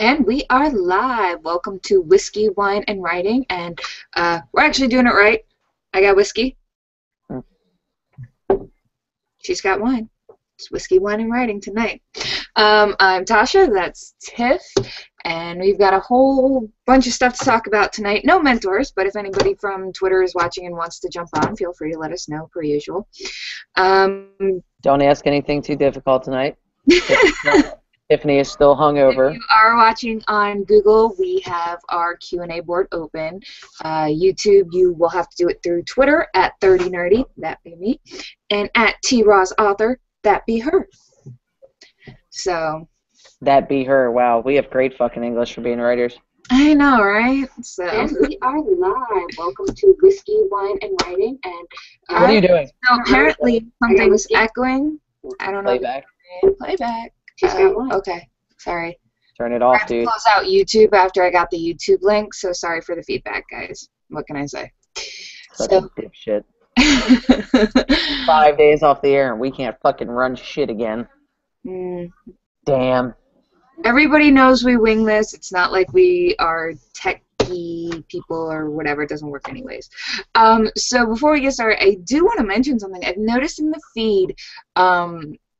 And we are live. Welcome to Whiskey, Wine, and Writing. And we're actually doing it right. I got whiskey. She's got wine. It's Whiskey, Wine, and Writing tonight. I'm Tasha. That's Tiff. And we've got a whole bunch of stuff to talk about tonight. No mentors, but if anybody from Twitter is watching and wants to jump on, feel free to let us know, per usual. Don't ask anything too difficult tonight. Tiffany is still hungover. If you are watching on Google, we have our Q&A board open. YouTube, you will have to do it through Twitter at 30nerdy, that be me, and at TRozAuthor, that be her. So. That be her. Wow, we have great fucking English for being writers. I know, right? So. And we are live. Welcome to Whiskey, Wine, and Writing. And what are you doing? So apparently something's echoing. I don't know. Playback. Playback. Okay, sorry. Turn it off, I had to dude. close out YouTube after I got the YouTube link, so sorry for the feedback, guys. What can I say? Such a dipshit. 5 days off the air and we can't fucking run shit again. Damn. Everybody knows we wing this. It's not like we are techie people or whatever. It doesn't work anyways. So before we get started, I do want to mention something. I've noticed in the feed,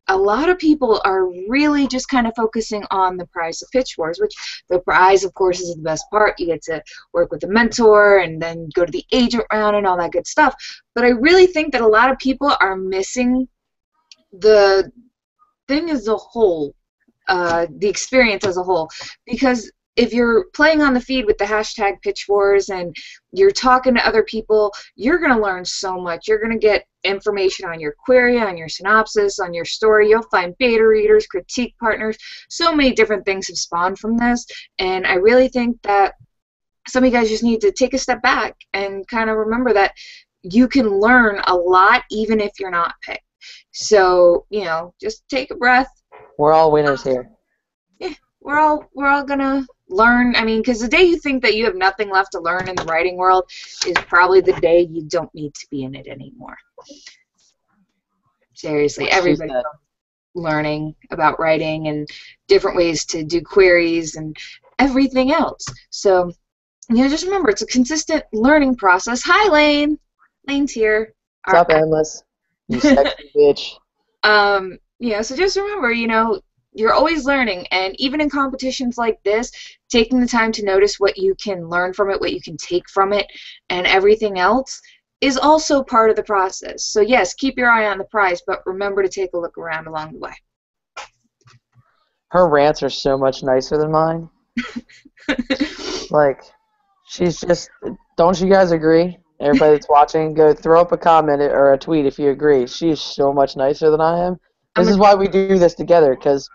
a lot of people are really just kind of focusing on the prize of Pitch Wars, which the prize, of course, is the best part. You get to work with a mentor and then go to the agent round and all that good stuff. But I really think that a lot of people are missing the thing as a whole, the experience as a whole. Because if you're playing on the feed with the hashtag Pitch Wars and you're talking to other people, you're going to learn so much. You're going to get information on your query, on your synopsis, on your story. You'll find beta readers, critique partners. So many different things have spawned from this. And I really think that some of you guys just need to take a step back and kind of remember that you can learn a lot even if you're not picked. So, you know, just take a breath. We're all winners here. Yeah, we're all gonna learn. I mean, because the day you think that you have nothing left to learn in the writing world is probably the day you don't need to be in it anymore. Seriously, everybody's learning about writing and different ways to do queries and everything else. So, you know, just remember, it's a consistent learning process. Hi, Lane. Lane's here. What's up, Endless? You sexy bitch. Yeah, so just remember, you know, you're always learning, and even in competitions like this, taking the time to notice what you can learn from it, what you can take from it, and everything else is also part of the process. So yes, keep your eye on the prize, but remember to take a look around along the way. Her rants are so much nicer than mine. Like, she's just, don't you guys agree? Everybody that's watching, go throw up a comment or a tweet if you agree. She is so much nicer than I am. This is why we do this together, because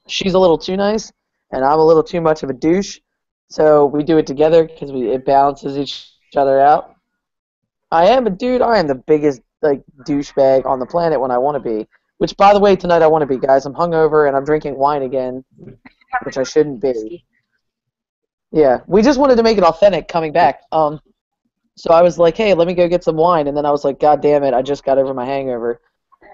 she's a little too nice, and I'm a little too much of a douche. So we do it together because it balances each other out. I am a dude. I am the biggest douchebag on the planet when I want to be. Which, by the way, tonight I want to be, guys. I'm hungover and I'm drinking wine again, which I shouldn't be. Yeah, we just wanted to make it authentic coming back. So I was like, hey, let me go get some wine, and then I was like, God damn it, I just got over my hangover.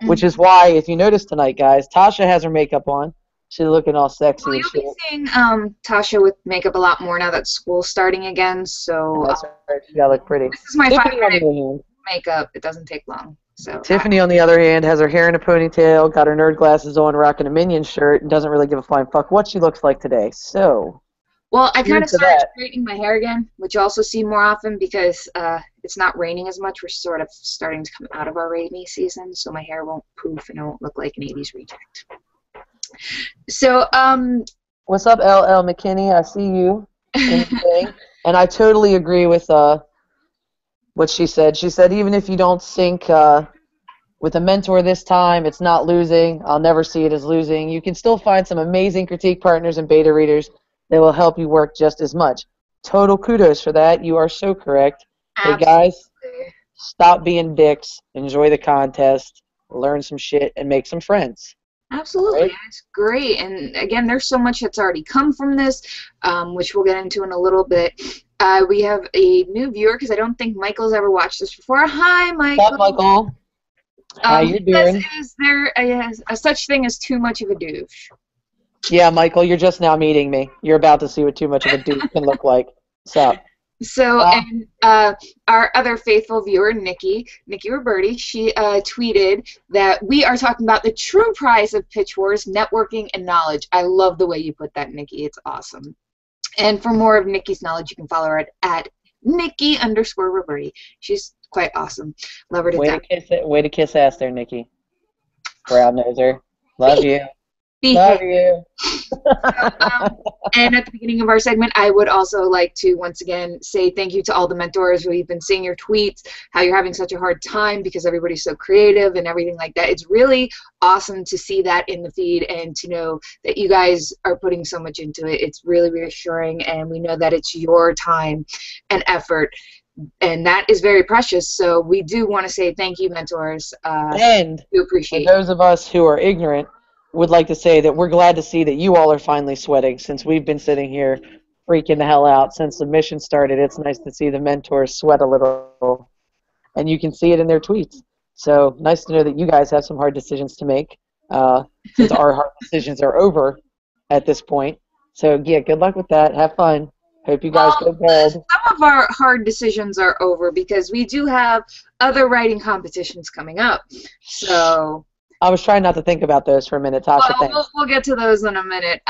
Which is why, if you notice tonight, guys, Tasha has her makeup on. She's looking all sexy and shit. You'll be seeing Tasha with makeup a lot more now that school's starting again. So that's right. She gotta look pretty. This is my favorite makeup. It doesn't take long. So Tiffany, on the other hand, has her hair in a ponytail, got her nerd glasses on, rocking a Minion shirt, and doesn't really give a flying fuck what she looks like today. So. Well, I kind of started straightening my hair again, which you also see more often because it's not raining as much. We're sort of starting to come out of our rainy season, so my hair won't poof and it won't look like an 80s reject. So, what's up, LL McKinney? I see you. And I totally agree with what she said. She said, even if you don't sync with a mentor this time, it's not losing. I'll never see it as losing. You can still find some amazing critique partners and beta readers that will help you work just as much. Total kudos for that. You are so correct. Absolutely. Hey, guys, stop being dicks. Enjoy the contest. Learn some shit and make some friends. Absolutely. Right? It's great. And, again, there's so much that's already come from this, which we'll get into in a little bit. We have a new viewer because I don't think Michael's ever watched this before. Hi, Michael. What's up, Michael? How you doing? Is there a such thing as too much of a douche? Yeah, Michael, you're just now meeting me. You're about to see what too much of a dude can look like. What's up? So, and our other faithful viewer, Nikki Roberti, she tweeted that we are talking about the true prize of Pitch Wars, networking and knowledge. I love the way you put that, Nikki. It's awesome. And for more of Nikki's knowledge, you can follow her at Nikki_Roberti. She's quite awesome. Love her to death. Way to kiss ass there, Nikki. Brown noser. Love you. Love you. And at the beginning of our segment, I would also like to once again say thank you to all the mentors. We've been seeing your tweets, how you're having such a hard time because everybody's so creative and everything like that. It's really awesome to see that in the feed and to know that you guys are putting so much into it. It's really reassuring, and we know that it's your time and effort, and that is very precious. So we do want to say thank you, mentors. And we appreciate for those of us who are ignorant, would like to say that we're glad to see that you all are finally sweating, since we've been sitting here freaking the hell out since the mission started. It's nice to see the mentors sweat a little, and you can see it in their tweets. So nice to know that you guys have some hard decisions to make, since our hard decisions are over at this point. So yeah, good luck with that. Have fun. Hope you guys go bald. Some of our hard decisions are over because we do have other writing competitions coming up. So I was trying not to think about those for a minute, Tasha. We'll get to those in a minute.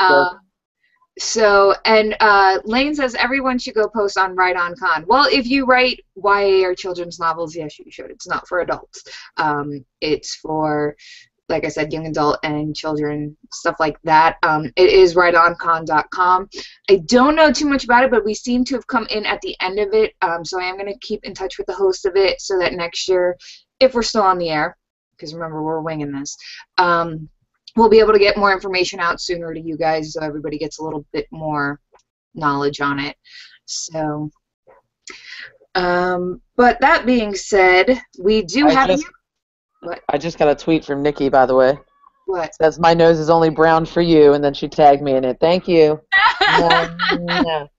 Lane says everyone should go post on Write On Con. Well, if you write YA or children's novels, yes, you should. It's not for adults. It's for, like I said, young adult and children, stuff like that. It is writeoncon.com. I don't know too much about it, but we seem to have come in at the end of it. So I am going to keep in touch with the host of it so that next year, if we're still on the air, because remember, we're winging this, we'll be able to get more information out sooner to you guys so everybody gets a little bit more knowledge on it. So, but that being said, we do have... What? I just got a tweet from Nikki, by the way. What? It says, my nose is only brown for you, and then she tagged me in it. Thank you. I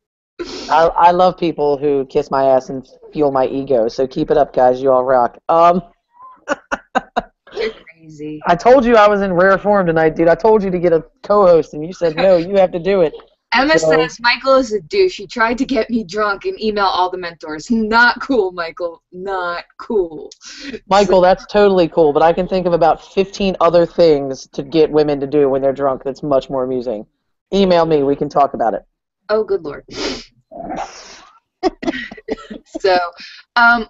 love people who kiss my ass and fuel my ego, so keep it up, guys. You all rock. You're crazy. I told you I was in rare form tonight, dude. I told you to get a co-host, and you said, no, you have to do it. Emma says, Michael is a douche. He tried to get me drunk and email all the mentors. Not cool, Michael. Not cool. Michael, that's totally cool, but I can think of about 15 other things to get women to do when they're drunk that's much more amusing. Email me. We can talk about it. Oh, good Lord. So,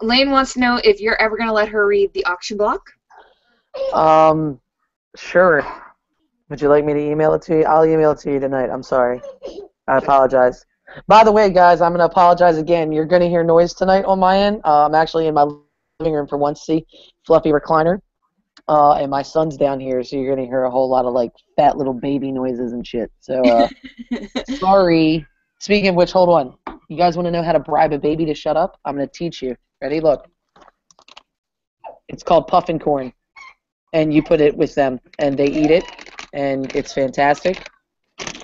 Lane wants to know if you're ever going to let her read the auction block. Sure. Would you like me to email it to you? I'll email it to you tonight. I'm sorry. I apologize. By the way, guys, I'm going to apologize again. You're going to hear noise tonight on my end. I'm actually in my living room for once. See, fluffy recliner. And my son's down here, so you're going to hear a whole lot of, like, fat little baby noises and shit. So, sorry. Speaking of which, hold on. You guys want to know how to bribe a baby to shut up? I'm going to teach you. Ready? Look. It's called puffin corn. And you put it with them, and they eat it, and it's fantastic.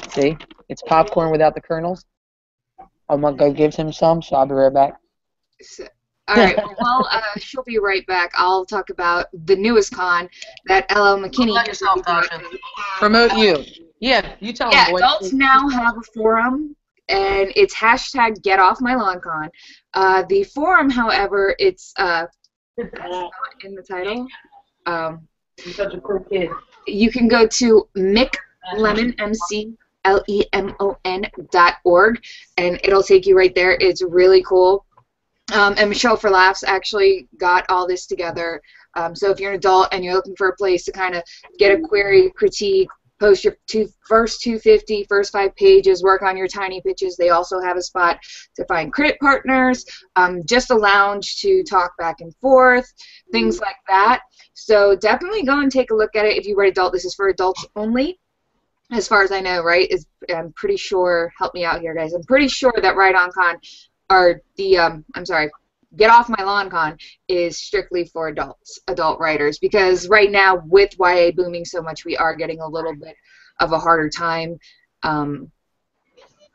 See? It's popcorn without the kernels. I'm going to go give him some, so I'll be right back. All right. Well, she'll be right back. I'll talk about the newest con that LL McKinney Promote yourself, Tasha. Promote you. Yeah, you tell them, boy. Adults now have a forum, and it's hashtag #GetOffMyLawnCon. The forum, however, it's not in the title. You're such a cool kid. You can go to McLemon, McLemon.org, and it'll take you right there. It's really cool. And Michelle for Laughs actually got all this together. So if you're an adult and you're looking for a place to kind of get a query, critique, post your first 250, first 5 pages, work on your tiny pitches. They also have a spot to find crit partners, just a lounge to talk back and forth, things like that. So definitely go and take a look at it. If you write adult, this is for adults only, as far as I know, right? I'm pretty sure, help me out here, guys. I'm pretty sure that Write On Con, or the, Get Off My Lawn Con is strictly for adult writers, because right now with YA booming so much, we are getting a little bit of a harder time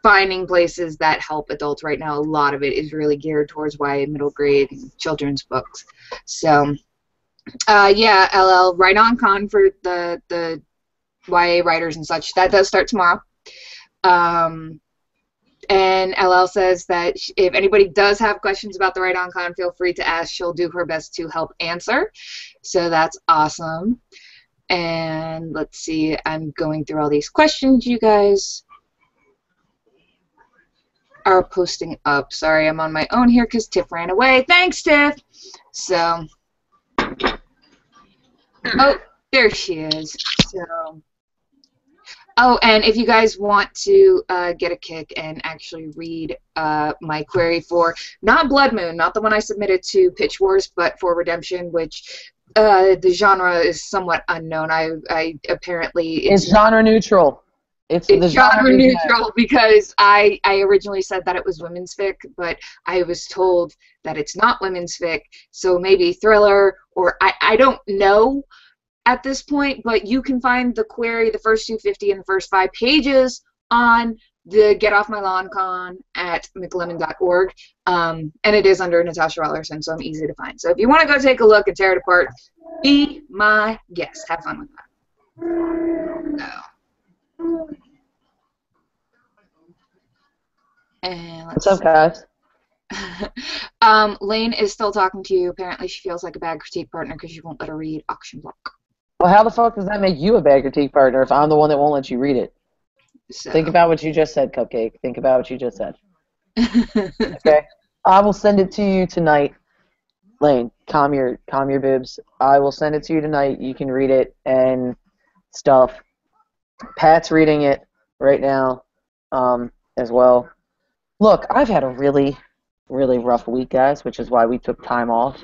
finding places that help adults right now. A lot of it is really geared towards YA middle grade children's books. So yeah, LL, Write On Con for the YA writers and such. That does start tomorrow. And LL says that if anybody does have questions about the Right On Con, feel free to ask. She'll do her best to help answer. So that's awesome. And let's see, I'm going through all these questions you guys are posting up. Sorry, I'm on my own here because Tiff ran away. Thanks, Tiff. So, oh, there she is. So, oh, and if you guys want to get a kick and actually read my query for, not Blood Moon, not the one I submitted to Pitch Wars, but for Redemption, which the genre is somewhat unknown. I apparently... It's genre neutral. It's genre neutral because I originally said that it was women's fic, but I was told that it's not women's fic, so maybe thriller, or I don't know at this point, but you can find the query, the first 250 and the first 5 pages on the Get Off My Lawn Con at mclemon.org, and it is under Natasha Rollerson, so I'm easy to find. So if you want to go take a look and tear it apart, be my guest. Have fun with that. So. And what's up, guys? Lane is still talking to you. Apparently she feels like a bad critique partner because you won't let her read Auction Block. Well, how the fuck does that make you a bad critique partner if I'm the one that won't let you read it? So. Think about what you just said, Cupcake. Think about what you just said. Okay? I will send it to you tonight. Lane, calm your boobs. I will send it to you tonight. You can read it and stuff. Pat's reading it right now as well. Look, I've had a really, really rough week, guys, which is why we took time off.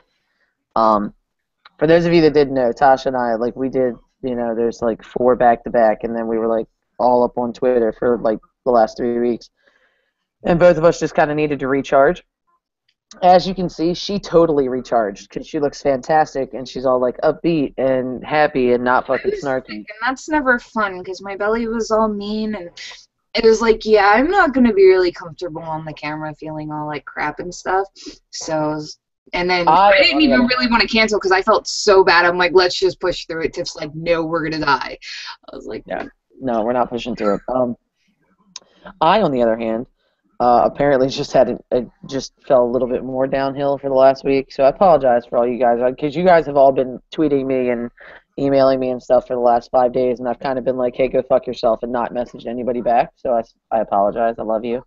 For those of you that didn't know, Tasha and I, like, we did, you know, there's like 4 back-to-back, and then we were like all up on Twitter for like the last 3 weeks. And both of us just kind of needed to recharge. As you can see, she totally recharged because she looks fantastic, and she's all like upbeat and happy and not fucking snarky. And that's never fun because my belly was all mean, and it was like, yeah, I'm not going to be really comfortable on the camera feeling all like crap and stuff. So, and then I didn't even really want to cancel because I felt so bad. I'm like, let's just push through it. Tiff's like, no, we're going to die. I was like, yeah, no, we're not pushing through it. I, on the other hand, apparently just fell a little bit more downhill for the last week. So I apologize for all you guys because you guys have all been tweeting me and emailing me and stuff for the last 5 days, and I've kind of been like, hey, go fuck yourself, and not messaged anybody back. So I apologize. I love you.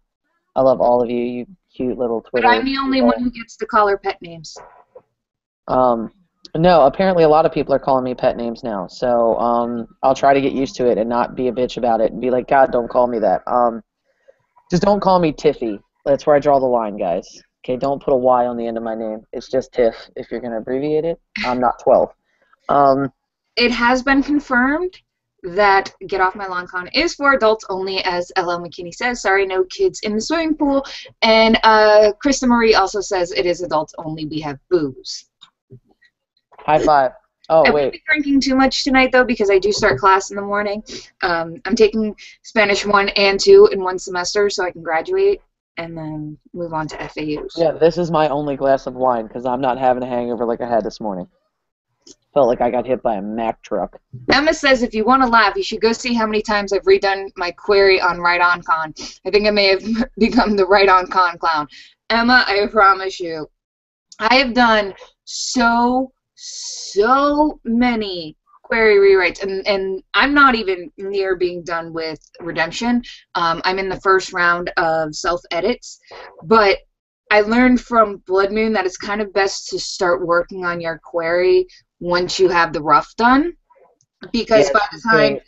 I love all of you, you cute little Twitter. But I'm the only one who gets to call her pet names. No, apparently a lot of people are calling me pet names now. So I'll try to get used to it and not be a bitch about it and be like, God, don't call me that. Just don't call me Tiffy. That's where I draw the line, guys. Okay, don't put a Y on the end of my name. It's just Tiff if you're going to abbreviate it. I'm not 12. It has been confirmed that Get Off My Lawn Con is for adults only, as LL McKinney says. Sorry, no kids in the swimming pool. And Krista Marie also says it is adults only. We have booze. High five. Oh, I wait. won't be drinking too much tonight, though, because I do start class in the morning. I'm taking Spanish 1 and 2 in one semester so I can graduate and then move on to FAUs. Yeah, this is my only glass of wine because I'm not having a hangover like I had this morning. Felt like I got hit by a Mack truck. Emma says if you want to laugh, you should go see how many times I've redone my query on Right On Con. I think I may have become the Right On Con clown. Emma, I promise you, I have done so many query rewrites, and I'm not even near being done with Redemption. I'm in the first round of self-edits, but I learned from Blood Moon that it's kind of best to start working on your query once you have the rough done, because by the time...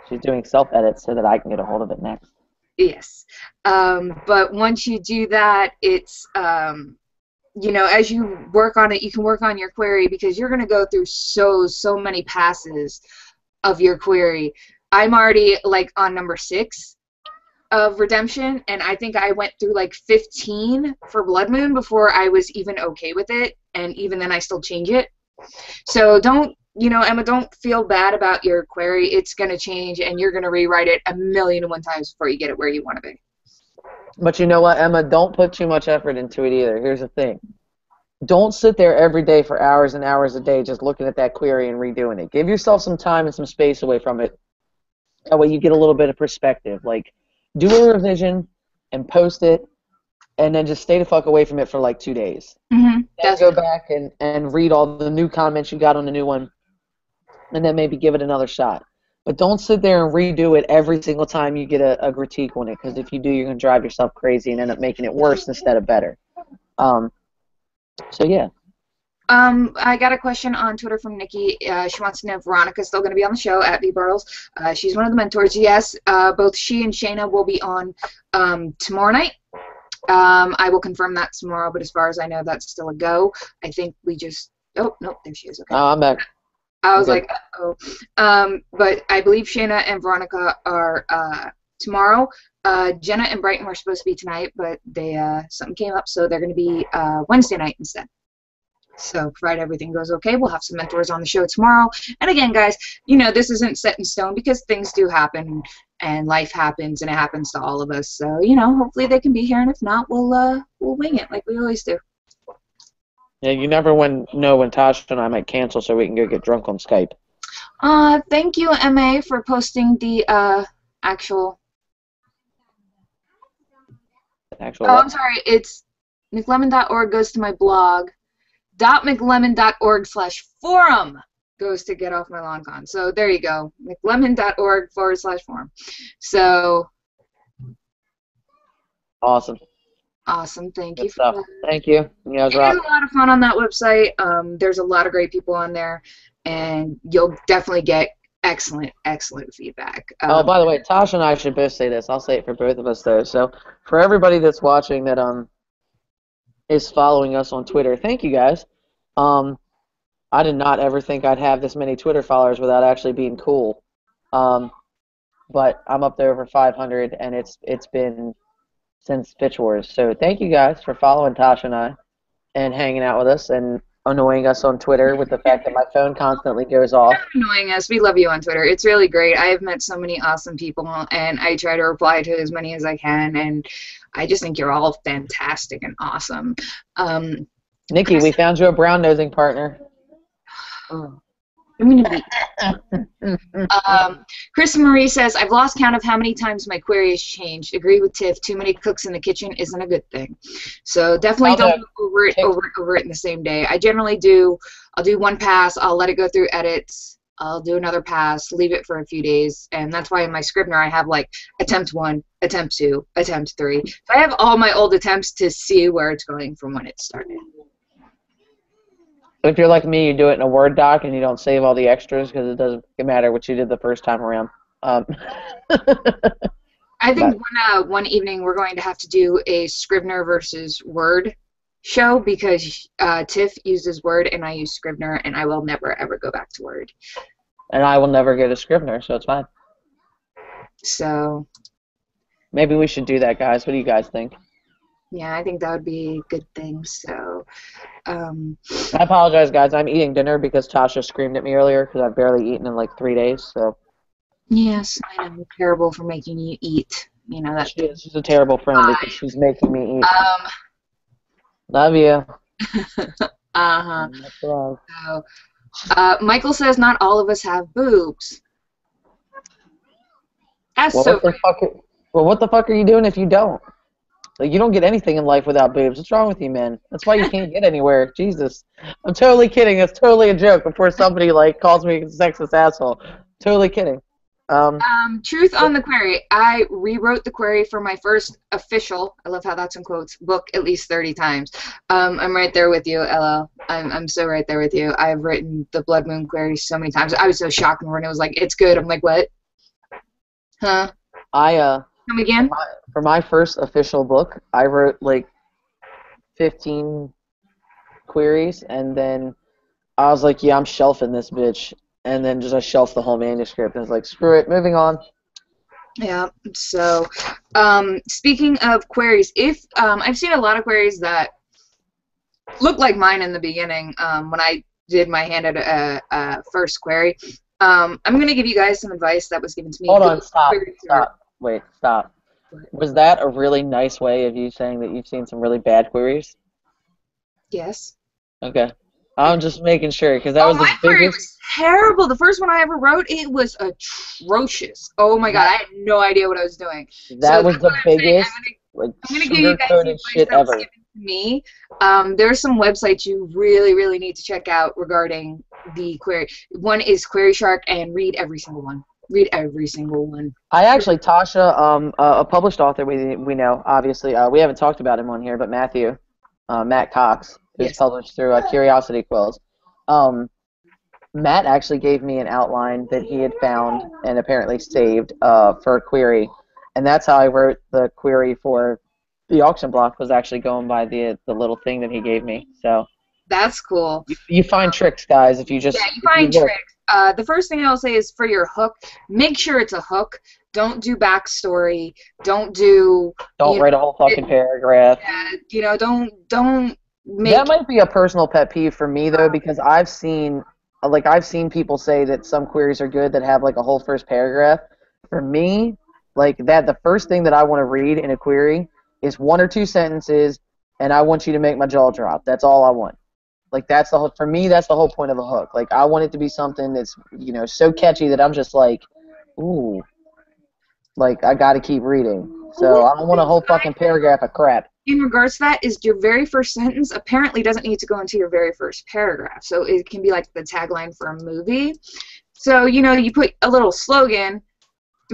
She's doing self-edits so that I can get a hold of it next. Yes. But once you do that, it's... you know, as you work on it, you can work on your query because you're going to go through so many passes of your query. I'm already, like, on number 6 of Redemption, and I think I went through, like, 15 for Blood Moon before I was even okay with it, and even then I still change it. So don't, you know, Emma, don't feel bad about your query. It's going to change, and you're going to rewrite it 1,000,001 times before you get it where you want to be. But you know what, Emma? Don't put too much effort into it either. Here's the thing. Don't sit there every day for hours and hours a day just looking at that query and redoing it. Give yourself some time and some space away from it That way you get a little bit of perspective. Like, do a revision and post it, and then just stay the fuck away from it for like 2 days. Mm-hmm. Then go back and read all the new comments you got on the new one, and then maybe give it another shot. But don't sit there and redo it every single time you get a critique on it, because if you do, you're going to drive yourself crazy and end up making it worse instead of better. So, yeah. I got a question on Twitter from Nikki. She wants to know if Veronica's still going to be on the show at V Bartles. She's one of the mentors. Yes, both she and Shayna will be on tomorrow night. I will confirm that tomorrow, but as far as I know, that's still a go. I think we just... Oh, no, there she is. Okay. Oh, I'm back. I was like, uh-oh. But I believe Shayna and Veronica are tomorrow. Jenna and Brighton were supposed to be tonight, but they something came up, so they're going to be Wednesday night instead. So, provided everything goes okay, we'll have some mentors on the show tomorrow. And again, guys, you know, this isn't set in stone because things do happen and life happens and it happens to all of us. So, you know, hopefully they can be here, and if not, we'll wing it like we always do. Yeah, you never know when Tasha and I might cancel so we can go get drunk on Skype. Thank you, MA, for posting the actual... Actual Oh, what? I'm sorry. It's McLemon.org goes to my blog. .mclemon.org/forum goes to Get Off My Lawn Con. So there you go. McLemon.org/forum. So Awesome. awesome. Thank you Good for stuff. that. Thank you. You guys It rock. is a lot of fun on that website. There's a lot of great people on there, and you'll definitely get excellent feedback. Oh, by the way, Tasha and I should both say this. I'll say it for both of us, though. So, for everybody that's watching that is following us on Twitter, thank you guys. I did not ever think I'd have this many Twitter followers without actually being cool. But I'm up there over 500, and it's been since Pitch Wars. So thank you guys for following Tasha and I and hanging out with us and annoying us on Twitter with the fact that my phone constantly goes off. Annoying us. We love you on Twitter. It's really great. I have met so many awesome people, and I try to reply to as many as I can, and I just think you're all fantastic and awesome. Nikki, we found you a brown-nosing partner. I'm gonna be. Chris Marie says, I've lost count of how many times my query has changed. Agree with Tiff. Too many cooks in the kitchen isn't a good thing. So definitely don't go over it in the same day. I generally do. I'll do one pass. I'll let it go through edits. I'll do another pass. Leave it for a few days. And that's why in my Scrivener I have like attempt 1, attempt 2, attempt 3. So I have all my old attempts to see where it's going from when it started. If you're like me, you do it in a Word doc and you don't save all the extras because it doesn't matter what you did the first time around. I think one evening we're going to have to do a Scrivener versus Word show because Tiff uses Word and I use Scrivener, and I will never ever go back to Word. And I will never get a Scrivener, so it's fine. So maybe we should do that, guys. What do you guys think? Yeah, I think that would be a good thing. So, I apologize, guys. I'm eating dinner because Tasha screamed at me earlier because I've barely eaten in like 3 days. So. Yes, I know. I'm terrible for making you eat. You know that. She's a terrible friend because she's making me eat. Love you. Uh-huh. So, Michael says not all of us have boobs. That's well, what the fuck are you doing if you don't? Like, you don't get anything in life without boobs. What's wrong with you, man? That's why you can't get anywhere. Jesus. I'm totally kidding. It's totally a joke before somebody, like, calls me a sexist asshole. Totally kidding. Truth on the query. I rewrote the query for my first official, I love how that's in quotes, book at least 30 times. I'm right there with you, LL. I'm so right there with you. I've written the Blood Moon query so many times. I was so shocked when it was like, it's good. I'm like, what? Huh? Come again? For my first official book, I wrote like 15 queries, and then I was like, yeah, I'm shelving this bitch. And then I shelved the whole manuscript. And I was like, screw it, moving on. Yeah, so speaking of queries, if I've seen a lot of queries that look like mine in the beginning when I did my handed first query. I'm going to give you guys some advice that was given to me. Hold on, stop. Wait, stop. Was that a really nice way of you saying that you've seen some really bad queries? Yes. Okay. I'm just making sure because that Oh, was my the query biggest. was terrible. The first one I ever wrote, it was atrocious. Oh my god, That I had no idea what I was doing. So that that's was what the I'm saying. biggest like I'm gonna give you sugar guys the coated advice shit that was ever. given to me. There's some websites you really, really need to check out regarding the query. One is Query Shark, and read every single one. Read every single one. I actually, Tasha, a published author we know, obviously, we haven't talked about him on here, but Matthew, Matt Cox, who's Yes. published through Curiosity Quills. Matt actually gave me an outline that he had found and apparently saved for a query, and that's how I wrote the query for the auction block. Was actually going by the little thing that he gave me. So That's cool. you find tricks, guys, if you Yeah, just you if you find look. tricks. The first thing I'll say is for your hook, make sure it's a hook. Don't do backstory. Don't do, Don't you know, write a whole fucking paragraph. don't make. That might be a personal pet peeve for me though, because I've seen people say that some queries are good that have like a whole first paragraph. For me, like that, the first thing that I want to read in a query is one or two sentences, and I want you to make my jaw drop. That's all I want. Like that's the whole, for me, that's the whole point of a hook. Like I want it to be something that's so catchy that I'm just like, ooh, like I got to keep reading. So I don't want a whole fucking paragraph of crap. In regards to that, is your very first sentence apparently doesn't need to go into your very first paragraph. So it can be like the tagline for a movie. So, you put a little slogan,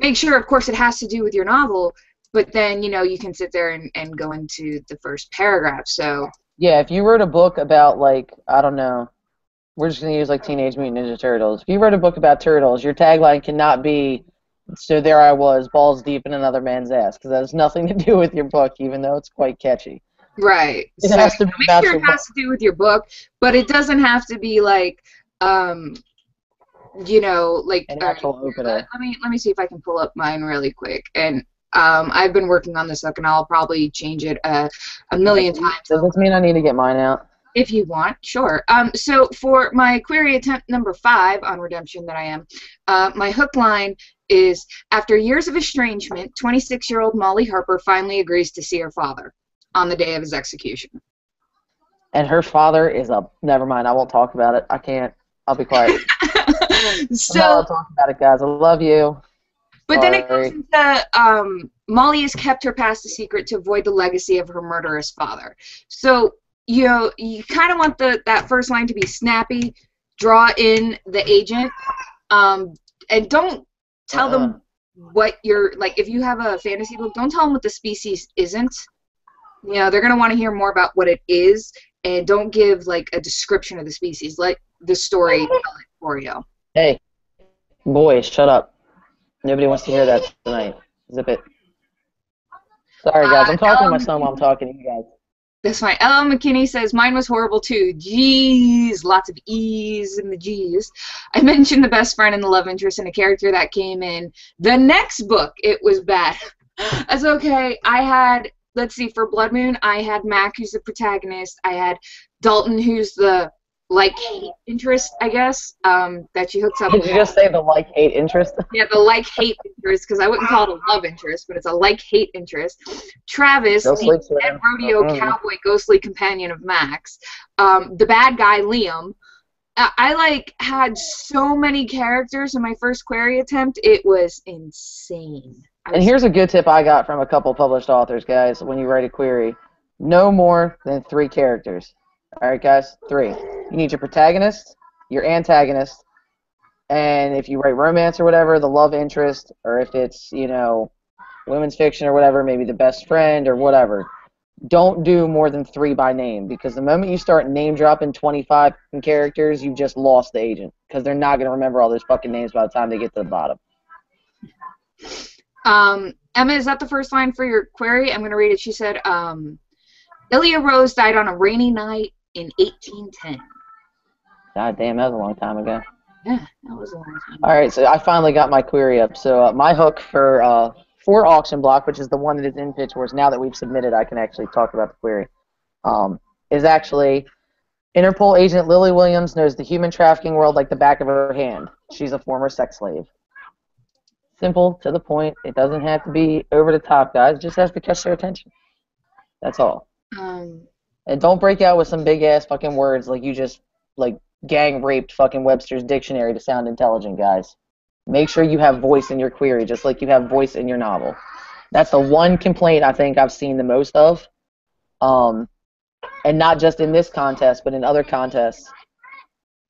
make sure, of course, it has to do with your novel, but then, you can sit there and go into the first paragraph. So, Yeah, if you wrote a book about like, I don't know, we're just gonna use like Teenage Mutant Ninja Turtles. If you wrote a book about turtles, your tagline cannot be, "So there I was, balls deep in another man's ass," because that has nothing to do with your book, even though it's quite catchy. right. It So, has to be make about sure your it has book. to do with your book, but it doesn't have to be like, like An all right, actual here, opener. let me see if I can pull up mine really quick. And I've been working on this book, and I'll probably change it a million times Does this mean I need to get mine out? if you want. Sure. So for my query attempt number 5 on redemption that I am, my hook line is: after years of estrangement, 26-year-old Molly Harper finally agrees to see her father on the day of his execution. And her father is a. Never mind. I won't talk about it. I can't. I'll be quiet. I'm not So, allowed to talk about it, guys. I love you. but then it goes Sorry. into Molly has kept her past a secret to avoid the legacy of her murderous father. So, you kind of want that first line to be snappy, draw in the agent, and don't tell them what you're, like, if you have a fantasy book, don't tell them what the species isn't. They're going to want to hear more about what it is, and don't give, like, a description of the species. Let the story tell it for you. Hey, boys, shut up. Nobody wants to hear that tonight. Zip it. Sorry, guys. I'm talking to my son while I'm talking to you guys. That's fine. Ella McKinney says, mine was horrible too. Jeez, lots of E's in the G's. I mentioned the best friend and the love interest and a character that came in the next book. It was bad. That's okay. I had, let's see, for Blood Moon, I had Mac, who's the protagonist. I had Dalton, who's the like-hate interest, I guess, that she hooks up Did with. you just say the like-hate interest? Yeah, the like-hate interest, because I wouldn't call it a love interest, but it's a like-hate interest. Travis, Go the sleep, Sue. dead rodeo cowboy ghostly companion of Max. The bad guy, Liam. I had so many characters in my first query attempt. It was insane. And here's a good tip I got from a couple published authors, guys, when you write a query. No more than 3 characters. All right, guys? 3. You need your protagonist, your antagonist, and if you write romance or whatever, the love interest, or if it's, women's fiction or whatever, maybe the best friend or whatever. Don't do more than 3 by name, because the moment you start name dropping 25 characters, you've just lost the agent, because they're not going to remember all those fucking names by the time they get to the bottom. Emma, is that the first line for your query? I'm going to read it. She said, Ilya Rose died on a rainy night in 1810. God damn, that was a long time ago. Yeah, that was a long time. All right, so I finally got my query up. So my hook for Auction Block, which is the one that is in Pitch Wars, now that we've submitted, I can actually talk about the query, is actually: Interpol agent Lily Williams knows the human trafficking world like the back of her hand. She's a former sex slave. Simple, to the point. It doesn't have to be over the top, guys. It just has to catch their attention. That's all. And don't break out with some big ass fucking words like you just like gang raped fucking Webster's dictionary to sound intelligent, guys. Make sure you have voice in your query, just like you have voice in your novel. That's the one complaint I think I've seen the most of. And not just in this contest, but in other contests,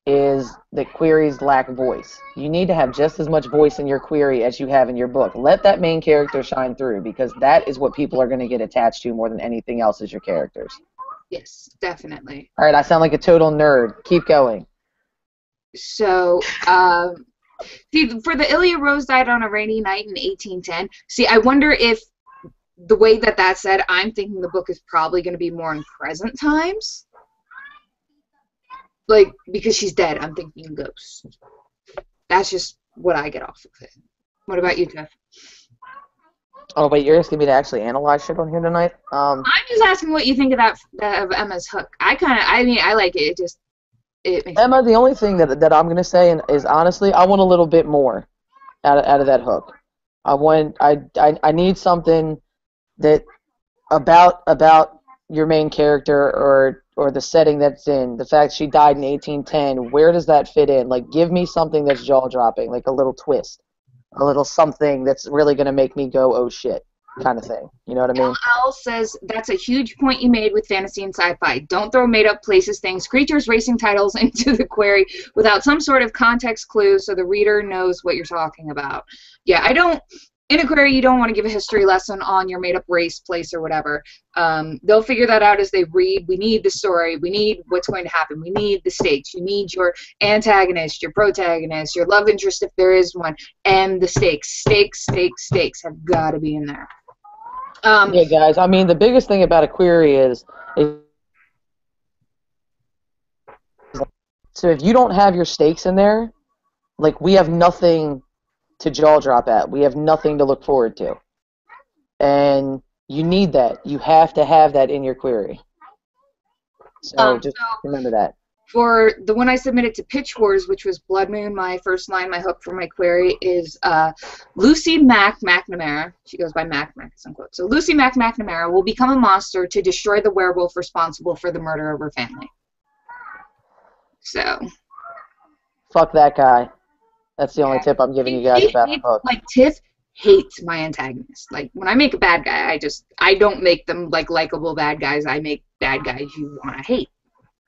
is that queries lack voice. You need to have just as much voice in your query as you have in your book. Let that main character shine through, because that is what people are going to get attached to more than anything else is your characters. Yes, definitely. All right, I sound like a total nerd. Keep going. So, see, for the Ilya Rose died on a rainy night in 1810. See, I wonder if the way that said, I'm thinking the book is probably going to be more in present times. Like, because she's dead, I'm thinking ghosts. That's just what I get off of it. What about you, Jeff? Oh, wait, you're asking me to actually analyze shit on here tonight? I'm just asking what you think of of Emma's hook. I like it. It makes Emma, the only thing that I'm going to say is, honestly, I want a little bit more out of that hook. I need something that about your main character or the setting that's in, the fact she died in 1810, where does that fit in? Like, give me something that's jaw-dropping, like a little twist, a little something that's really going to make me go, oh shit, kind of thing. You know what I mean? Al says, that's a huge point you made with fantasy and sci-fi. Don't throw made-up places, things, creatures, racing titles into the query without some sort of context clue so the reader knows what you're talking about. Yeah, in a query, you don't want to give a history lesson on your made-up race, place, or whatever. They'll figure that out as they read. We need the story. We need what's going to happen. We need the stakes. You need your antagonist, your protagonist, your love interest if there is one, and the stakes. Stakes have got to be in there. Yeah, guys, I mean, the biggest thing about a query is so if you don't have your stakes in there, like, we have nothing to jaw drop at. We have nothing to look forward to. And you need that. You have to have that in your query. So just remember that. For the one I submitted to Pitch Wars, which was Blood Moon, my first line, my hook for my query is Lucy Mac McNamara. She goes by Mac, unquote. So Lucy Mac McNamara will become a monster to destroy the werewolf responsible for the murder of her family. So. Fuck that guy. That's the only tip I'm giving you guys about the book. Like, Tiff hates my antagonist. Like, when I make a bad guy, I don't make them, like, likable bad guys. I make bad guys you want to hate.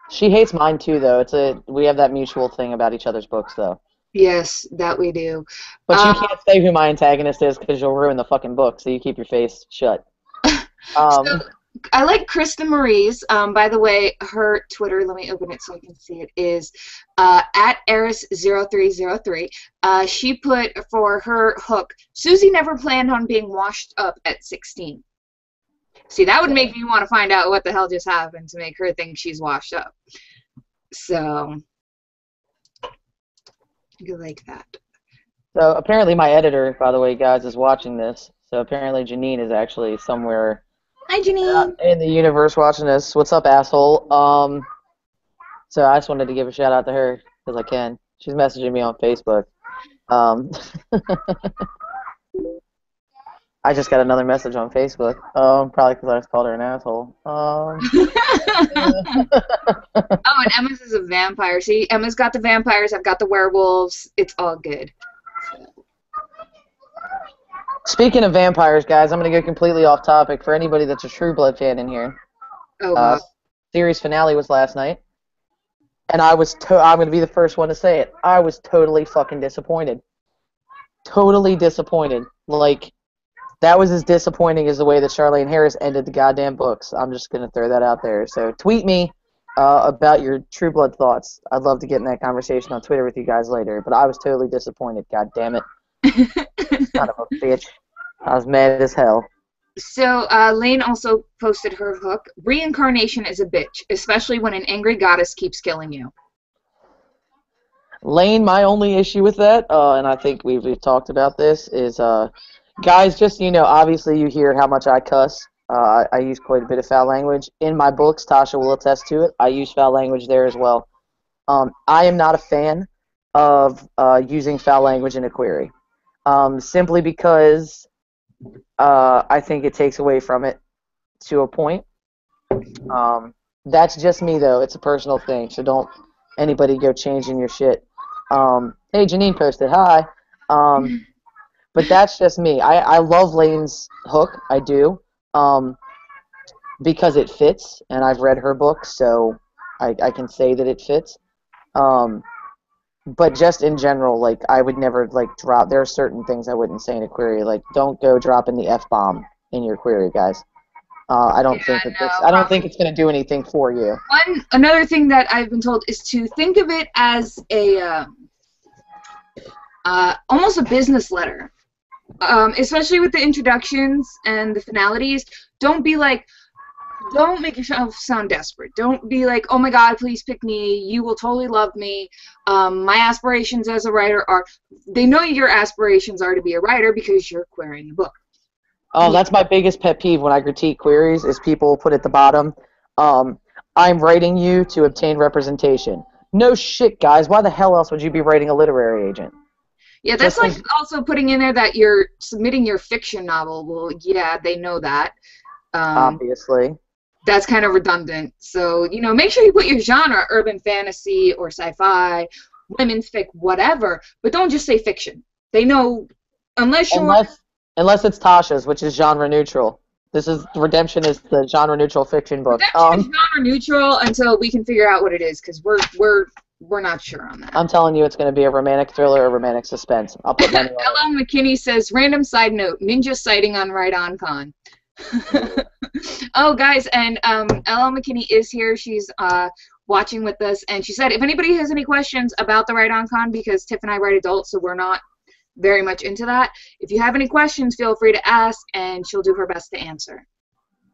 She hates mine, too, though. We have that mutual thing about each other's books, though. Yes, that we do. But you can't say who my antagonist is because you'll ruin the fucking book, so you keep your face shut. So, I like Krista Marie's. By the way, her Twitter, let me open it so I can see it, is at Eris0303. She put for her hook, Susie never planned on being washed up at 16. See, that would make me want to find out what the hell just happened to make her think she's washed up. So, you like that. So, apparently my editor, by the way, guys, is watching this. So, apparently Janine is actually somewhere... Hi, Janine. In the universe watching this. What's up, asshole? So I just wanted to give a shout out to her because I can. She's messaging me on Facebook. I just got another message on Facebook. Probably because I just called her an asshole. Oh, and Emma's is a vampire. See, Emma's got the vampires. I've got the werewolves. It's all good. Speaking of vampires, guys, I'm going to go completely off topic for anybody that's a True Blood fan in here. Oh, wow. Series finale was last night, and I'm going to be the first one to say it. I was totally fucking disappointed. Totally disappointed. Like, that was as disappointing as the way that Charlaine Harris ended the goddamn books. I'm just going to throw that out there. So tweet me about your True Blood thoughts. I'd love to get in that conversation on Twitter with you guys later, but I was totally disappointed. God damn it. Son of a bitch. I was mad as hell. So, Lane also posted her hook. Reincarnation is a bitch, especially when an angry goddess keeps killing you. Lane, my only issue with that, and I think we've talked about this, is, guys, just so you know, obviously you hear how much I cuss. I use quite a bit of foul language. In my books, Tasha will attest to it. I use foul language there as well. I am not a fan of using foul language in a query. Simply because I think it takes away from it to a point. That's just me, though. It's a personal thing, so don't anybody go changing your shit. Hey, Janine posted, hi. But that's just me. I love Lane's hook. I do. Because it fits, and I've read her book, so I can say that it fits. But just in general, like, I would never, like, drop. There are certain things I wouldn't say in a query. Like, don't go dropping the F-bomb in your query, guys. I don't think it's going to do anything for you. Another thing that I've been told is to think of it as a almost a business letter, especially with the introductions and the finalities. Don't make yourself sound desperate. Don't be like, oh my God, please pick me. You will totally love me. My aspirations as a writer are. They know your aspirations are to be a writer because you're querying the book. Oh, that's my biggest pet peeve when I critique queries is people put at the bottom, I'm writing you to obtain representation. No shit, guys. Why the hell else would you be writing a literary agent? Yeah, that's like also putting in there that you're submitting your fiction novel. Well, yeah, they know that. Obviously. That's kind of redundant. So, make sure you put your genre, urban fantasy or sci-fi, women's fic, whatever, but don't just say fiction. They know, unless it's Tasha's, which is genre neutral. Redemption is the genre neutral fiction book. Redemption is genre neutral until we can figure out what it is, because we're not sure on that. I'm telling you, it's going to be a romantic thriller or romantic suspense. I'll put money on it. L.L. McKinney says, random side note, ninja sighting on Right On Con. Oh, guys, and L.L. McKinney is here. She's watching with us, and she said, if anybody has any questions about the Right On Con, because Tiff and I write adults, so we're not very much into that. If you have any questions, feel free to ask, and she'll do her best to answer.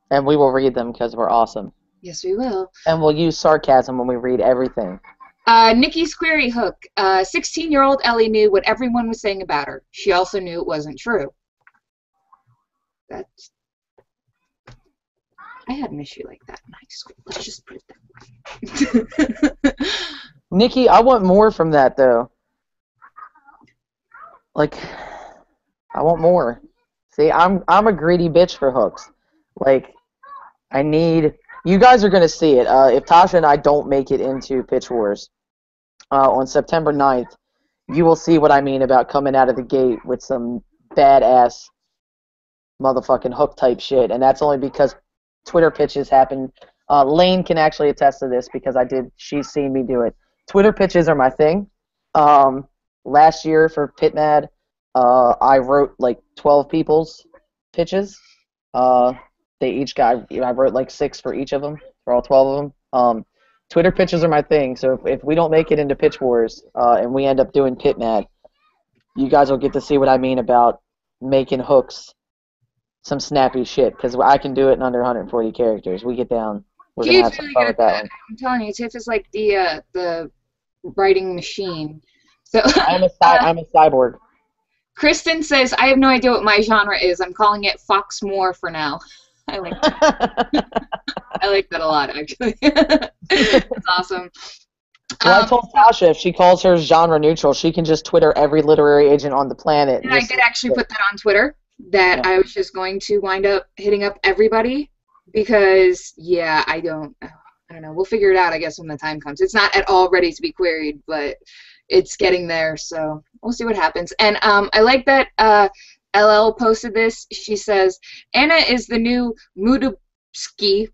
And we will read them because we're awesome. Yes, we will. And we'll use sarcasm when we read everything. Nikki's query hook. 16-year-old Ellie knew what everyone was saying about her. She also knew it wasn't true. I had an issue like that in high school. Let's just put it that way. Nikki, I want more from that, though. Like, I want more. See, I'm a greedy bitch for hooks. Like, you guys are going to see it. If Tasha and I don't make it into Pitch Wars on September 9th, you will see what I mean about coming out of the gate with some badass motherfucking hook type shit. And that's only because Twitter pitches happen. Lane can actually attest to this because she's seen me do it. Twitter pitches are my thing. Last year for PitMad, I wrote like 12 people's pitches. They each got, I wrote like 6 for each of them, for all 12 of them. Twitter pitches are my thing, so if we don't make it into Pitch Wars and we end up doing PitMad, you guys will get to see what I mean about making hooks some snappy shit, because I can do it in under 140 characters. We get down. We're going to have some fun with that one. I'm telling you, Tiff is like the writing machine. So I'm a cyborg. Kristen says, I have no idea what my genre is. I'm calling it Fox Moore for now. I like that. I like that a lot, actually. That's awesome. Well, I told Tasha if she calls hers genre neutral, she can just Twitter every literary agent on the planet. And I did actually put that on Twitter, that I was just going to wind up hitting up everybody because, yeah, I don't know. We'll figure it out, I guess, when the time comes. It's not at all ready to be queried, but it's getting there, so we'll see what happens. And I like that LL posted this. She says, Anna is the new Mudubski.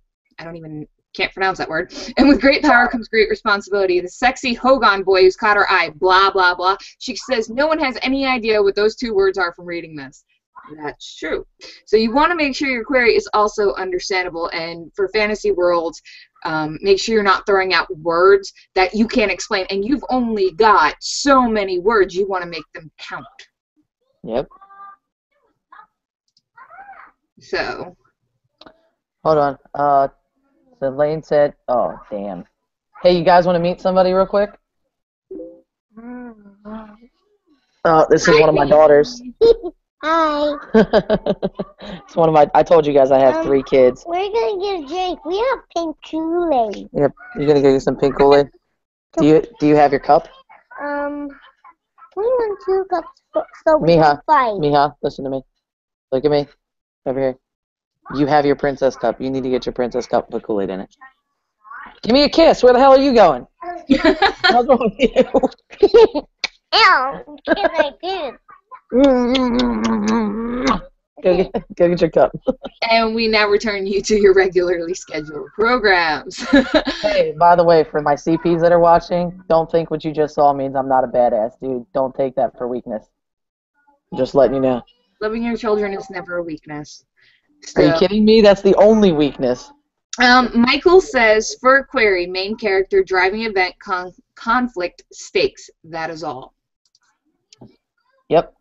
Can't pronounce that word. And with great power comes great responsibility. The sexy Hogan boy who's caught her eye, blah, blah, blah. She says no one has any idea what those 2 words are from reading this. That's true. So you want to make sure your query is also understandable. And for fantasy worlds, make sure you're not throwing out words that you can't explain. And you've only got so many words. You want to make them count. Yep. So. Hold on. So Lane said, oh, damn. Hey, you guys want to meet somebody real quick? This is one of my daughters. Hi. It's one of my. I told you guys I have 3 kids. We're gonna get a drink. We have pink Kool-Aid. Yep. You're gonna get you some pink Kool-Aid. Do you have your cup? We want 2 cups so we can fight. Miha, listen to me. Look at me. Over here. You have your princess cup. You need to get your princess cup and put Kool-Aid in it. Give me a kiss. Where the hell are you going? What's wrong with you? Ew, can I do? Go get your cup. And we now return you to your regularly scheduled programs. Hey, by the way, for my CPs that are watching, don't think what you just saw means I'm not a badass, dude. Don't take that for weakness. Just letting you know. Loving your children is never a weakness. Are you kidding me? That's the only weakness. Michael says, for a query, main character, driving event, conflict, stakes. That is all. Yep.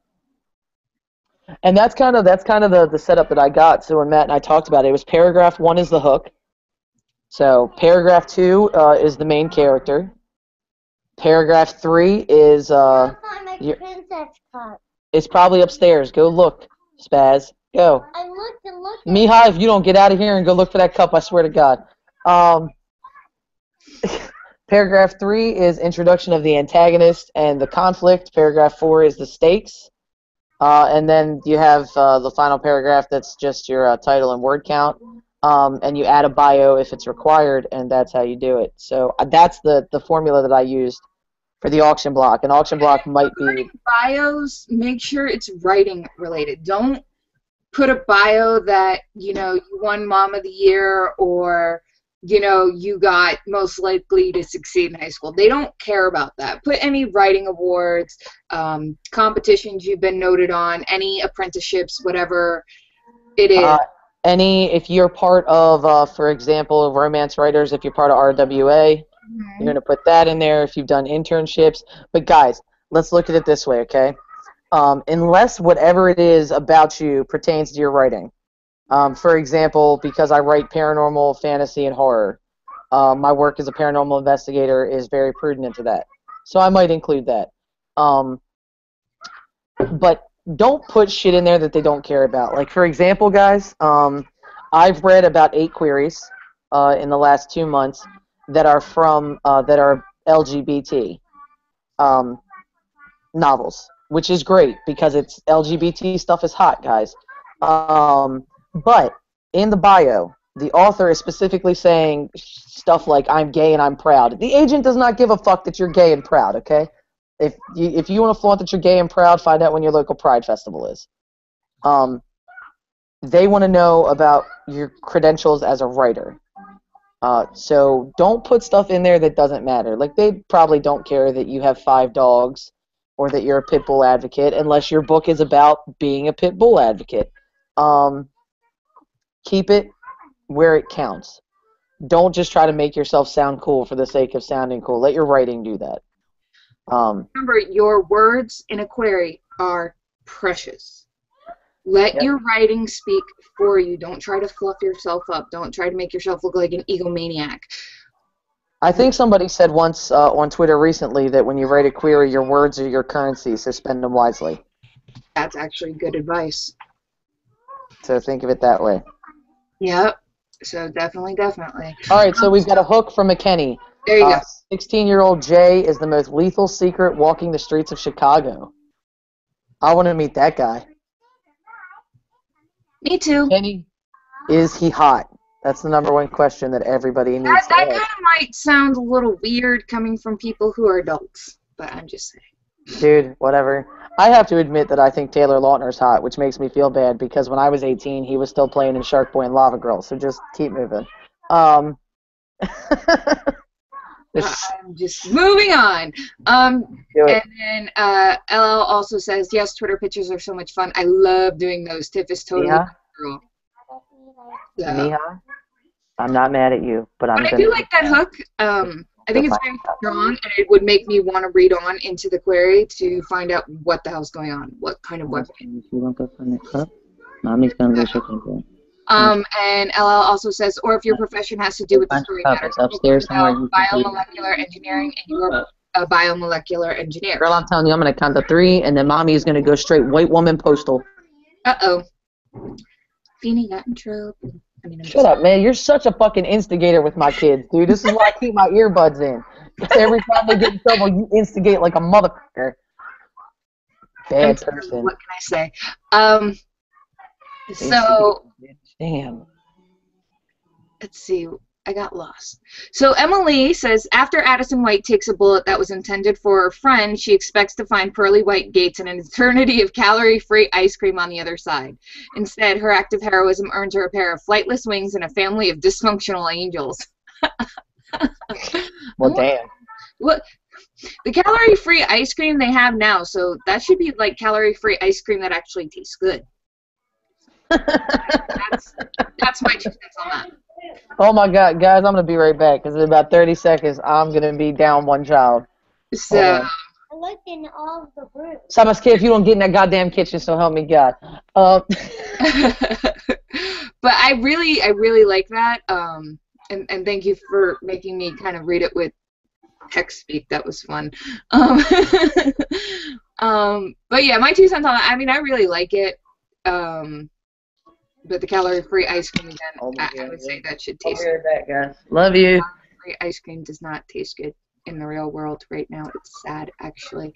And that's kind of the setup that I got. So when Matt and I talked about it, it was paragraph 1 is the hook. So paragraph 2 is the main character. Paragraph 3 is I'll find my princess cup. it's probably upstairs. Go look, Spaz. Go. I looked and looked. Mihai, if you don't get out of here and go look for that cup, I swear to God. Paragraph 3 is introduction of the antagonist and the conflict. Paragraph 4 is the stakes. And then you have the final paragraph that's just your title and word count. And you add a bio if it's required, and that's how you do it. So that's the formula that I used for the auction block. An auction block might be... Bios, make sure it's writing related. Don't put a bio that, you know, you won Mom of the Year or, you know, you got most likely to succeed in high school. They don't care about that. Put any writing awards, competitions you've been noted on, any apprenticeships, whatever it is. If you're part of, for example, Romance Writers, if you're part of RWA, you're going to put that in there if you've done internships. But guys, let's look at it this way, okay? Unless whatever it is about you pertains to your writing. For example, because I write paranormal, fantasy, and horror, my work as a paranormal investigator is very prudent to that. So I might include that. But don't put shit in there that they don't care about. Like, for example, guys, I've read about 8 queries in the last 2 months that are from that are LGBT novels, which is great because it's LGBT stuff is hot, guys. But in the bio, the author is specifically saying stuff like, I'm gay and I'm proud. The agent does not give a fuck that you're gay and proud, okay? If you want to flaunt that you're gay and proud, find out when your local Pride Festival is. They want to know about your credentials as a writer. So don't put stuff in there that doesn't matter. Like, they probably don't care that you have 5 dogs or that you're a pit bull advocate unless your book is about being a pit bull advocate. Keep it where it counts. Don't just try to make yourself sound cool for the sake of sounding cool. Let your writing do that. Remember, your words in a query are precious. Let your writing speak for you. Don't try to fluff yourself up. Don't try to make yourself look like an egomaniac. I think somebody said once on Twitter recently that when you write a query, your words are your currency, so spend them wisely. That's actually good advice. So think of it that way. Yep. So definitely. All right, so we've got a hook from McKenny. There you go. 16-year-old Jay is the most lethal secret walking the streets of Chicago. I want to meet that guy. Me too. Kenny, is he hot? That's the #1 question that everybody needs to ask. That kind of might sound a little weird coming from people who are adults, but I'm just saying. Dude, whatever. I have to admit that I think Taylor Lautner's hot, which makes me feel bad because when I was 18, he was still playing in Shark Boy and Lava Girl, so just keep moving. I'm just moving on. And then LL also says, yes, Twitter pictures are so much fun. I love doing those. Tiff is totally a girl. Mija, I'm not mad at you, but I do like that hook. I think it's very strong, and it would make me want to read on into the query to find out what the hell's going on, what kind of weapon. If you want to go find the cup, Mommy's going to go and LL also says, or if your profession has to do with the story matter, upstairs biomolecular engineering, and you're a biomolecular engineer. Girl, I'm telling you, I'm going to count to 3, and then Mommy is going to go straight white woman postal. Uh-oh. Feeny got in trouble. Shut up, man. You're such a fucking instigator with my kids, dude. This is why I keep my earbuds in. Every time they get in trouble, you instigate like a motherfucker. Bad person. What can I say? So... Damn. Let's see. I got lost. So Emily says, after Addison White takes a bullet that was intended for her friend, she expects to find pearly white gates and an eternity of calorie-free ice cream on the other side. Instead, her act of heroism earns her a pair of flightless wings and a family of dysfunctional angels. Well, damn. What? The calorie-free ice cream they have now, so that should be like calorie-free ice cream that actually tastes good. That's my 2 cents on that. Oh my God, guys, I'm gonna be right back because in about 30 seconds I'm gonna be down one child. So. I looked in all of the rooms. Someone's kid, if you don't get in that goddamn kitchen, so help me God. But I really like that. And thank you for making me kind of read it with text speak. That was fun. But yeah, my 2 cents on that. I mean, I really like it. But the calorie-free ice cream, again, I would say that should taste good. Back, guys. Love you. Calorie-free ice cream does not taste good in the real world right now. It's sad, actually.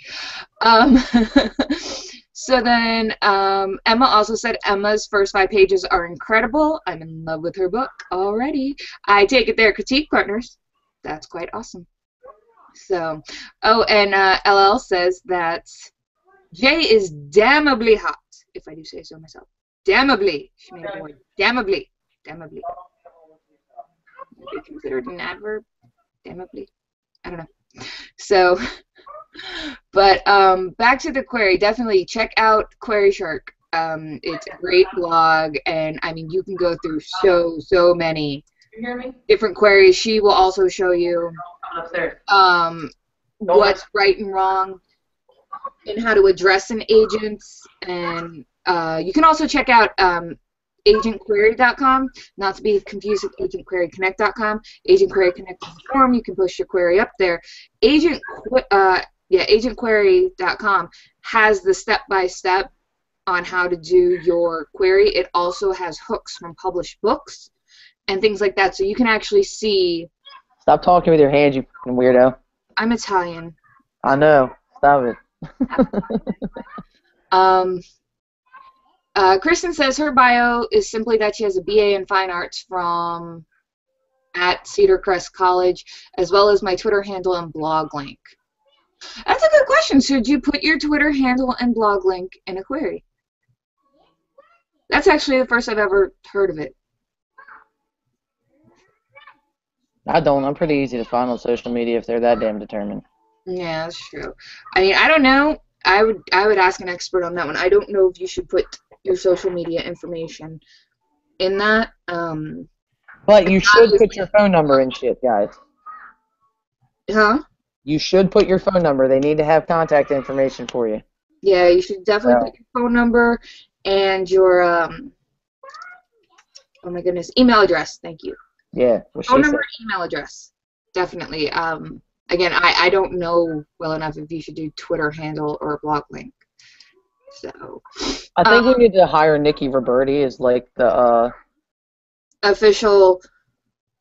So then Emma also said Emma's first 5 pages are incredible. I'm in love with her book already. I take it they're critique partners. That's quite awesome. So, oh, and LL says that Jay is damnably hot, if I do say so myself. Damnably. She made a word. Damnably. Damnably. Would be considered an adverb? Damnably. I don't know. So, but back to the query. Definitely check out Query Shark. It's a great blog, and I mean you can go through so many different queries. She will also show you what's right and wrong, and how to address an agent, and you can also check out agentquery.com, not to be confused with agentqueryconnect.com. Agent Query Connect is a forum. You can post your query up there. Agentquery.com has the step-by-step on how to do your query. It also has hooks from published books and things like that, so you can actually see. Stop talking with your hands, you fucking weirdo. I'm Italian. I know. Stop it. Kristen says her bio is simply that she has a BA in Fine Arts from at Cedar Crest College, as well as my Twitter handle and blog link. That's a good question. Should you put your Twitter handle and blog link in a query? That's actually the first I've ever heard of it. I don't. I'm pretty easy to find on social media if they're that damn determined. Yeah, that's true. I mean, I don't know. I would ask an expert on that one. I don't know if you should put your social media information in that. But you should put your phone number and shit, guys. Huh? You should put your phone number. They need to have contact information for you. Yeah, you should definitely put your phone number and your oh my goodness, email address. Thank you. Yeah. Phone number and email address. Definitely. Again, I don't know well enough if you should do Twitter handle or a blog link. So I think we need to hire Nikki Roberti as like the official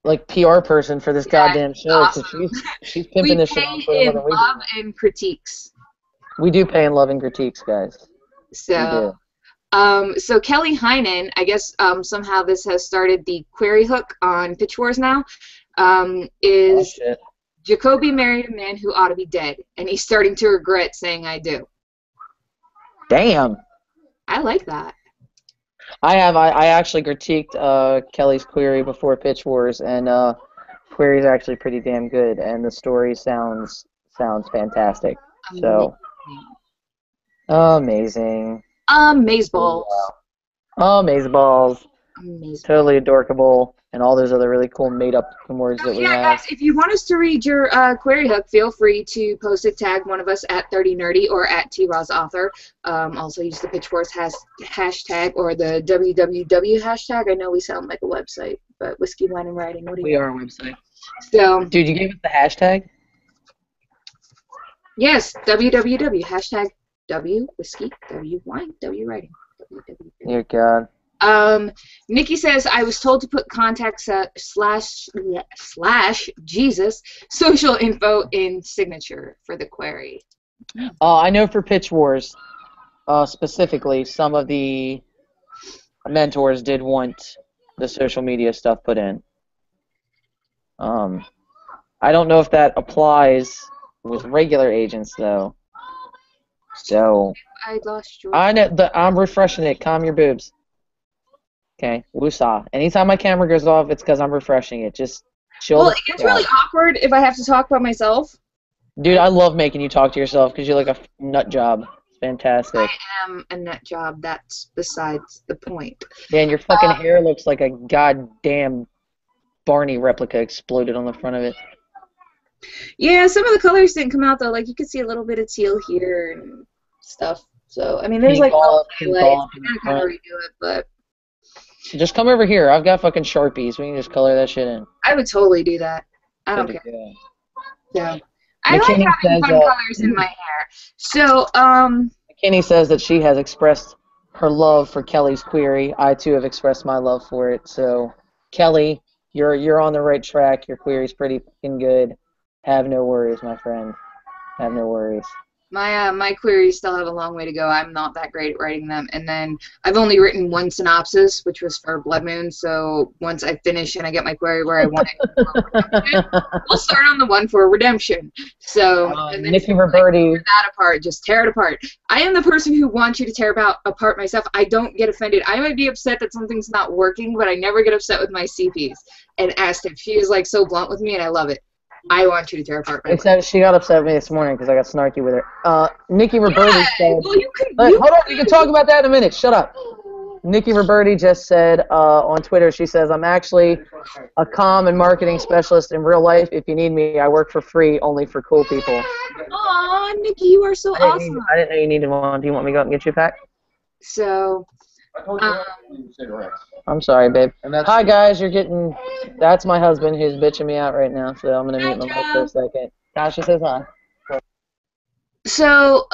like PR person for this goddamn show. Awesome. She's pimping this shit on Twitter more than we do. Love and critiques. We do pay in love and critiques, guys. So so Kelly Heinen, I guess somehow this has started the query hook on Pitch Wars now, is Jacoby married a man who ought to be dead, and he's starting to regret saying I do. Damn. I like that. I actually critiqued Kelly's query before Pitch Wars, and query is actually pretty damn good, and the story sounds fantastic. Amazing. So amazing. Amazeballs. Wow. Amazeballs. Amazing. Totally adorkable, and all those other really cool made-up words that we have. Guys, if you want us to read your query hook, feel free to post it, tag one of us at 30nerdy or at TRozAuthor. Also use the Pitch Wars hashtag or the WWW hashtag. I know we sound like a website, but Whiskey, Wine, and Writing. What do you We are a website. So, dude, you gave us the hashtag? Yes, WWW hashtag W Whiskey, W Wine, W Writing. Dear God. Nikki says, I was told to put contact / Jesus social info in signature for the query. I know for Pitch Wars, specifically, some of the mentors did want the social media stuff put in. I don't know if that applies with regular agents though. So I lost your. I know I'm refreshing it. Calm your boobs. Okay, woosah. Anytime my camera goes off, it's because I'm refreshing it. Just chill. Well, it gets really awkward if I have to talk about myself. Dude, I love making you talk to yourself because you're like a nut job. It's fantastic. I am a nut job. That's besides the point. Yeah, and your fucking hair looks like a goddamn Barney replica exploded on the front of it. Yeah, some of the colors didn't come out though. Like you could see a little bit of teal here and stuff. So I mean, there's like highlights. I gotta kind of redo it, but just come over here. I've got fucking Sharpies. We can just color that shit in. I would totally do that. I don't care. Yeah. I like McKinney having fun colors in my hair. So, McKinney says that she has expressed her love for Kelly's query. I too have expressed my love for it. So, Kelly, you're on the right track. Your query's pretty fucking good. Have no worries, my friend. Have no worries. My queries still have a long way to go. I'm not that great at writing them. And then I've only written one synopsis, which was for Blood Moon. So once I finish and I get my query where I want it, we'll start on the one for Redemption. So Nikki Roberti, tear that apart. Just tear it apart. I am the person who wants you to tear apart my stuff. I don't get offended. I might be upset that something's not working, but I never get upset with my CPs. And Aston, she is like so blunt with me, and I love it. I want you to tear apart my Except she got upset with me this morning because I got snarky with her. Nikki Roberti said... Well, hold on, you can talk about that in a minute. Shut up. Nikki Roberti just said on Twitter, she says, I'm actually a comm and marketing specialist in real life. If you need me, I work for free, only for cool people. Aw, Nikki, you are so awesome. I didn't know you needed one. Do you want me to go out and get you a pack? So... I'm sorry, babe. Hi, guys. You're getting... That's my husband who's bitching me out right now, so I'm going to mute my mic for a second. Tasha says hi. So,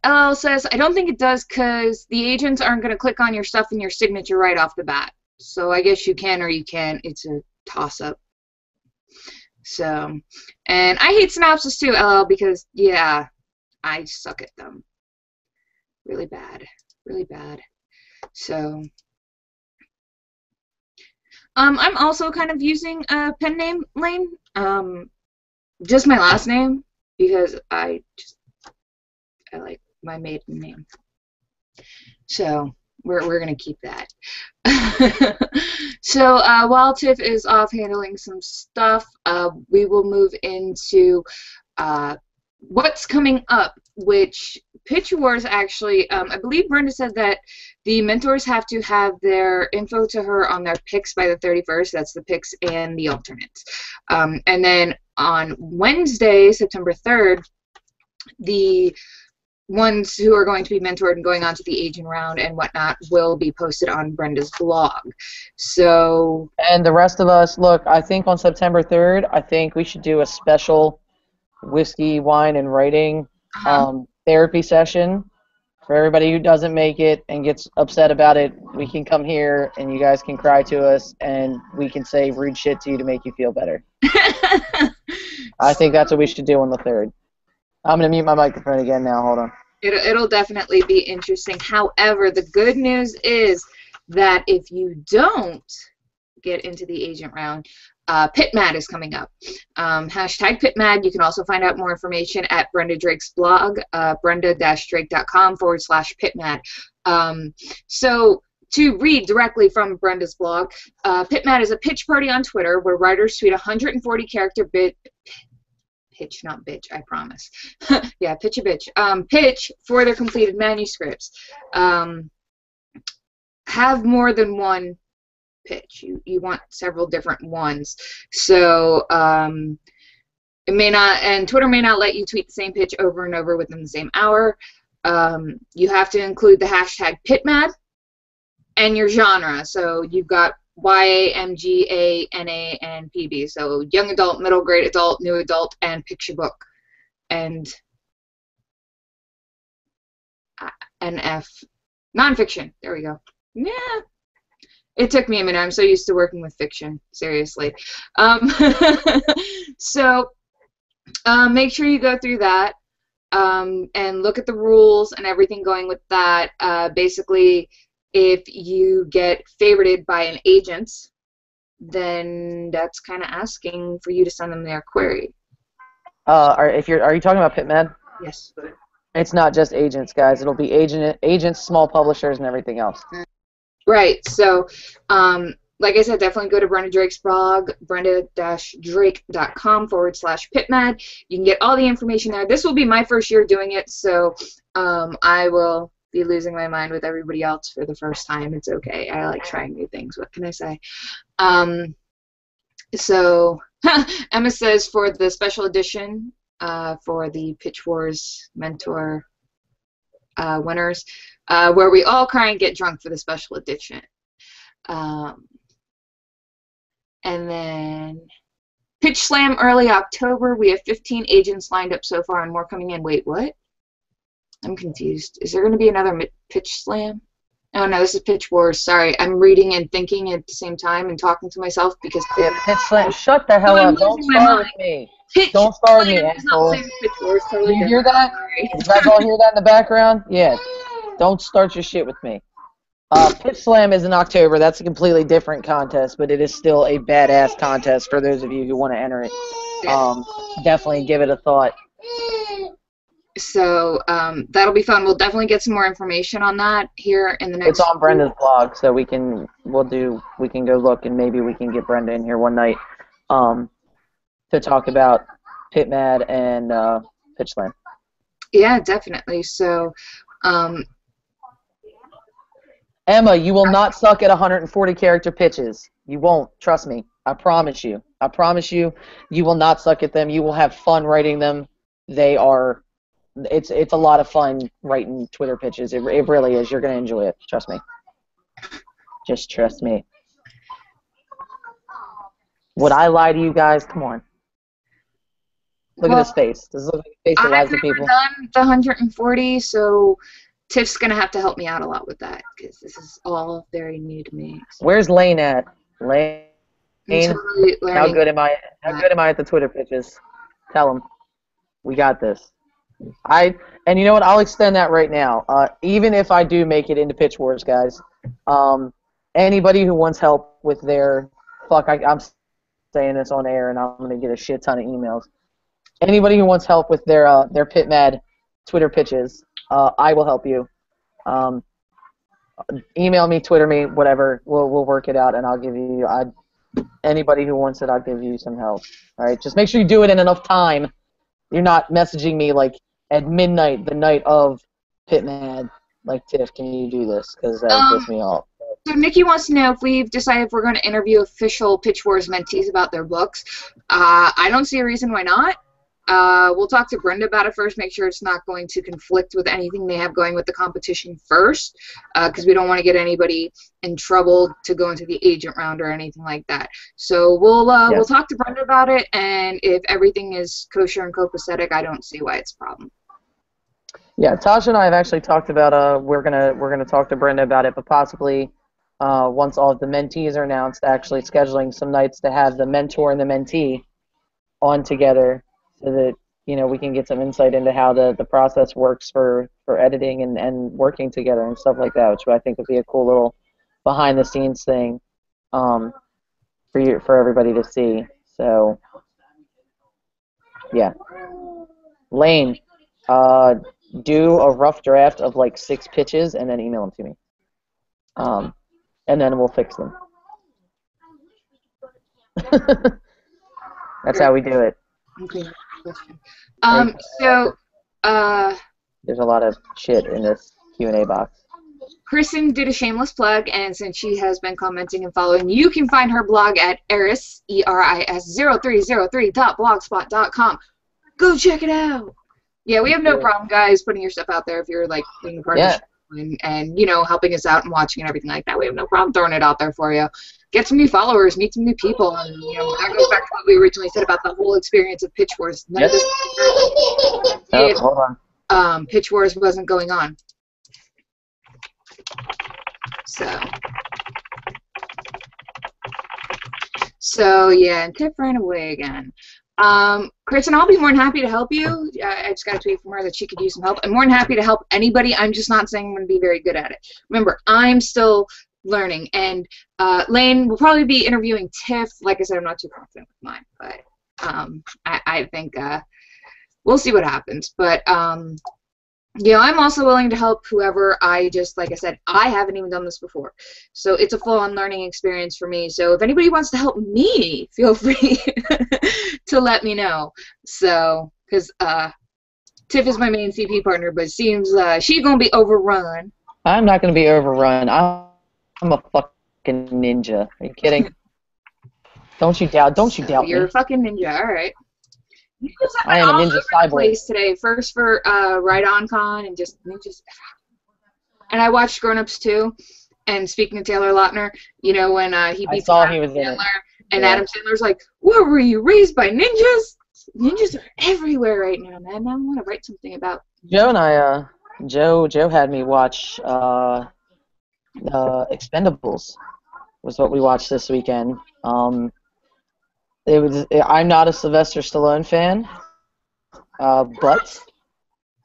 LL says, I don't think it does because the agents aren't going to click on your stuff in your signature right off the bat. So I guess you can or you can't. It's a toss-up. So, and I hate synopsis too, LL, because, yeah, I suck at them. Really bad. Really bad. So, I'm also kind of using a pen name lane, just my last name, because I like my maiden name. So, we're gonna keep that. So, while Tiff is off handling some stuff, we will move into, what's coming up, which Pitch Wars actually, I believe Brenda said that the mentors have to have their info to her on their picks by the 31st. That's the picks and the alternates. And then on Wednesday, September 3rd, the ones who are going to be mentored and going on to the agent round and whatnot will be posted on Brenda's blog. So. And the rest of us, look, I think on September 3rd, I think we should do a special whiskey, wine, and writing therapy session for everybody who doesn't make it and gets upset about it. We can come here and you guys can cry to us and we can say rude shit to you to make you feel better. I think that's what we should do on the 3rd. I'm going to mute my microphone again now. Hold on. It'll definitely be interesting. However, the good news is that if you don't get into the agent round, PitMad is coming up. Hashtag PitMad. You can also find out more information at Brenda Drake's blog, brenda-drake.com/PitMad. So to read directly from Brenda's blog, PitMad is a pitch party on Twitter where writers tweet 140-character pitch, not bitch, I promise. Yeah, pitch a bitch. Pitch for their completed manuscripts. Have more than one pitch. You want several different ones. So it may not, and Twitter may not let you tweet the same pitch over and over within the same hour. You have to include the hashtag PitMad and your genre. So you've got YA, MGA, NA, and PB. So young adult, middle grade adult, new adult, and picture book. And NF. Nonfiction. There we go. Yeah. It took me a minute. I'm so used to working with fiction. Seriously. So make sure you go through that and look at the rules and everything going with that. Basically, if you get favorited by an agent, then that's kind of asking for you to send them their query. Are you talking about PitMad? Yes. It's not just agents, guys. It'll be agents, small publishers, and everything else. Right. So, like I said, definitely go to Brenda Drake's blog, brenda-drake.com/PitMad. You can get all the information there. This will be my first year doing it, so I will be losing my mind with everybody else for the first time. It's okay. I like trying new things. What can I say? So Emma says for the special edition for the Pitch Wars Mentor winners, where we all cry and get drunk for the special edition. And then Pitch Slam early October. We have 15 agents lined up so far and more coming in. Wait, what? I'm confused. Is there going to be another Pitch Slam? Oh, no, this is Pitch Wars. Sorry, I'm reading and thinking at the same time and talking to myself because... Yeah, Pitch Slam. Shut the hell up. Don't start with me. Don't start with me, asshole. Totally you hear that? You guys all hear that in the background? Yeah. Don't start your shit with me. Pitch Slam is in October. That's a completely different contest, but it is still a badass contest for those of you who want to enter it. Definitely give it a thought. So that'll be fun. We'll definitely get some more information on that here in the next. It's on Brenda's blog, so we can go look and maybe we can get Brenda in here one night to talk about PitMad and Pitch Slam. Yeah, definitely. So. Emma, you will not suck at 140 character pitches. You won't. Trust me. I promise you. I promise you. You will not suck at them. You will have fun writing them. It's a lot of fun writing Twitter pitches. It really is. You're going to enjoy it. Trust me. Just trust me. Would I lie to you guys? Come on. Look at his face. Does it look like a face that lies to people? I've never done the 140, so Tiff's going to have to help me out a lot with that because this is all very new to me. So. Where's Lane at? Lane? Totally How good am I at the Twitter pitches? Tell him. We got this. And you know what? I'll extend that right now. Even if I do make it into Pitch Wars, guys, anybody who wants help with their I'm saying this on air, and I'm going to get a shit ton of emails. Anybody who wants help with their PitMad Twitter pitches, I will help you. Email me, Twitter me, whatever. We'll work it out, and I'll give you. Anybody who wants it, I'll give you some help. All right, just make sure you do it in enough time. You're not messaging me like at midnight, the night of PitMad. Like, Tiff, can you do this? Because that pisses me off. So Nikki wants to know if we've decided if we're going to interview official Pitch Wars mentees about their books. I don't see a reason why not. We'll talk to Brenda about it first, make sure it's not going to conflict with anything they have going with the competition first, because we don't want to get anybody in trouble to go into the agent round or anything like that. So we'll talk to Brenda about it, and if everything is kosher and copacetic, I don't see why it's a problem. Yeah, Tasha and I have actually talked about we're gonna talk to Brenda about it, but possibly once all of the mentees are announced, actually scheduling some nights to have the mentor and the mentee on together, so that we can get some insight into how the process works for editing and working together and stuff like that, which I think would be a cool little behind the scenes thing for everybody to see. So yeah, Lane, do a rough draft of like 6 pitches and then email them to me, and then we'll fix them. That's how we do it. Okay. There's a lot of shit in this Q&A box. Kristen did a shameless plug, and since she has been commenting and following, you can find her blog at eris, eris0303.blogspot.com. Go check it out. Yeah, we have no problem, guys, putting your stuff out there if you're like being a part of the show and helping us out and watching and everything like that. We have no problem throwing it out there for you. Get some new followers, meet some new people, and that goes back to what we originally said about the whole experience of Pitch Wars. None of this. Hold on. Pitch Wars wasn't going on. So yeah, and Tiff ran away again. Kristen, I'll be more than happy to help you. I just got a tweet from her that she could use some help. I'm more than happy to help anybody. I'm just not saying I'm going to be very good at it. Remember, I'm still learning. And Lane will probably be interviewing Tiff. Like I said, I'm not too confident with mine, but I think we'll see what happens. But you know, I'm also willing to help whoever. Like I said, I haven't even done this before. So it's a full-on learning experience for me. So if anybody wants to help me, feel free to let me know. So, because Tiff is my main CP partner, but it seems she's going to be overrun. I'm not going to be overrun. I'm a fucking ninja. Are you kidding? Don't you doubt me. You're a fucking ninja, all right. I am a ninja cyborg. Place today, first for Right On Con and just ninjas. And I watched Grown Ups too. And speaking of Taylor Lautner, you know when he beats Adam Sandler, and Adam Sandler's like, "What were you raised by ninjas? Ninjas are everywhere right now, man. I want to write something about." Joe and I, Joe had me watch Expendables. Was what we watched this weekend. I'm not a Sylvester Stallone fan, but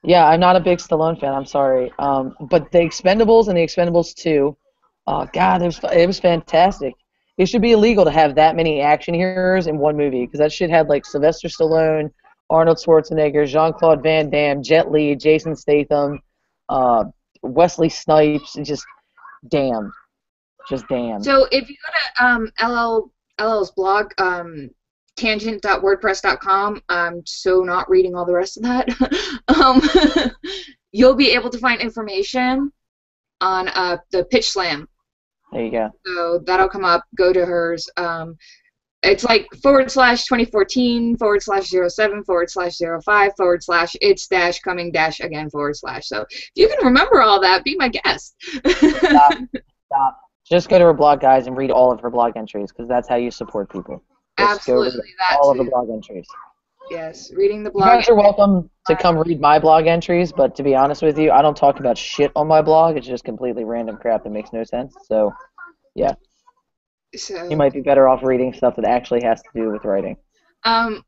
yeah, I'm not a big Stallone fan. I'm sorry. But the Expendables and the Expendables 2, God, it was fantastic. It should be illegal to have that many action heroes in one movie because that shit had like Sylvester Stallone, Arnold Schwarzenegger, Jean-Claude Van Damme, Jet Li, Jason Statham, Wesley Snipes, and just damn. So if you go to LL's blog, tangent.wordpress.com, I'm so not reading all the rest of that, you'll be able to find information on the Pitch Slam. There you go. So that'll come up. Go to hers. It's like /2014 /07 /05 /it's coming again /. So if you can remember all that, be my guest. Stop. Just go to her blog, guys, and read all of her blog entries, because that's how you support people. Just absolutely, that all too. of the blog entries. Yes, reading the blog. You guys are welcome to come read my blog entries, but to be honest with you, I don't talk about shit on my blog. It's just completely random crap that makes no sense. So, yeah. So, you might be better off reading stuff that actually has to do with writing.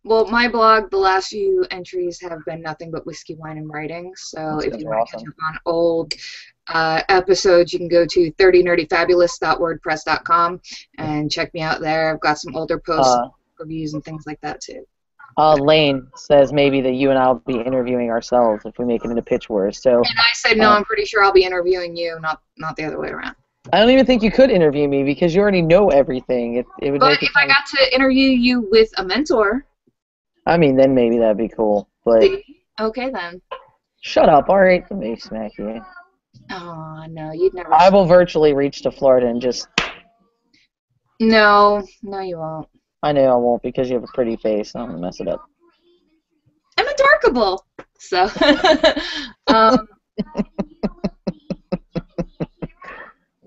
Well, my blog, the last few entries have been nothing but whiskey, wine, and writing. So if you want to catch up on old episodes, you can go to 30nerdyfabulous.wordpress.com and check me out there. I've got some older posts, reviews, and things like that too. Lane says maybe that you and I will be interviewing ourselves if we make it into Pitch Wars. So, and I said no. I'm pretty sure I'll be interviewing you, not the other way around. I don't even think you could interview me because you already know everything. It would. But if I got to interview you with a mentor, I mean, then maybe that'd be cool. But okay then. Shut up! All right, let me smack you. Oh no, you'd never. I will virtually reach to Florida and just. No, you won't. I know I won't because you have a pretty face. I'm gonna mess it up. I'm adorkable, so.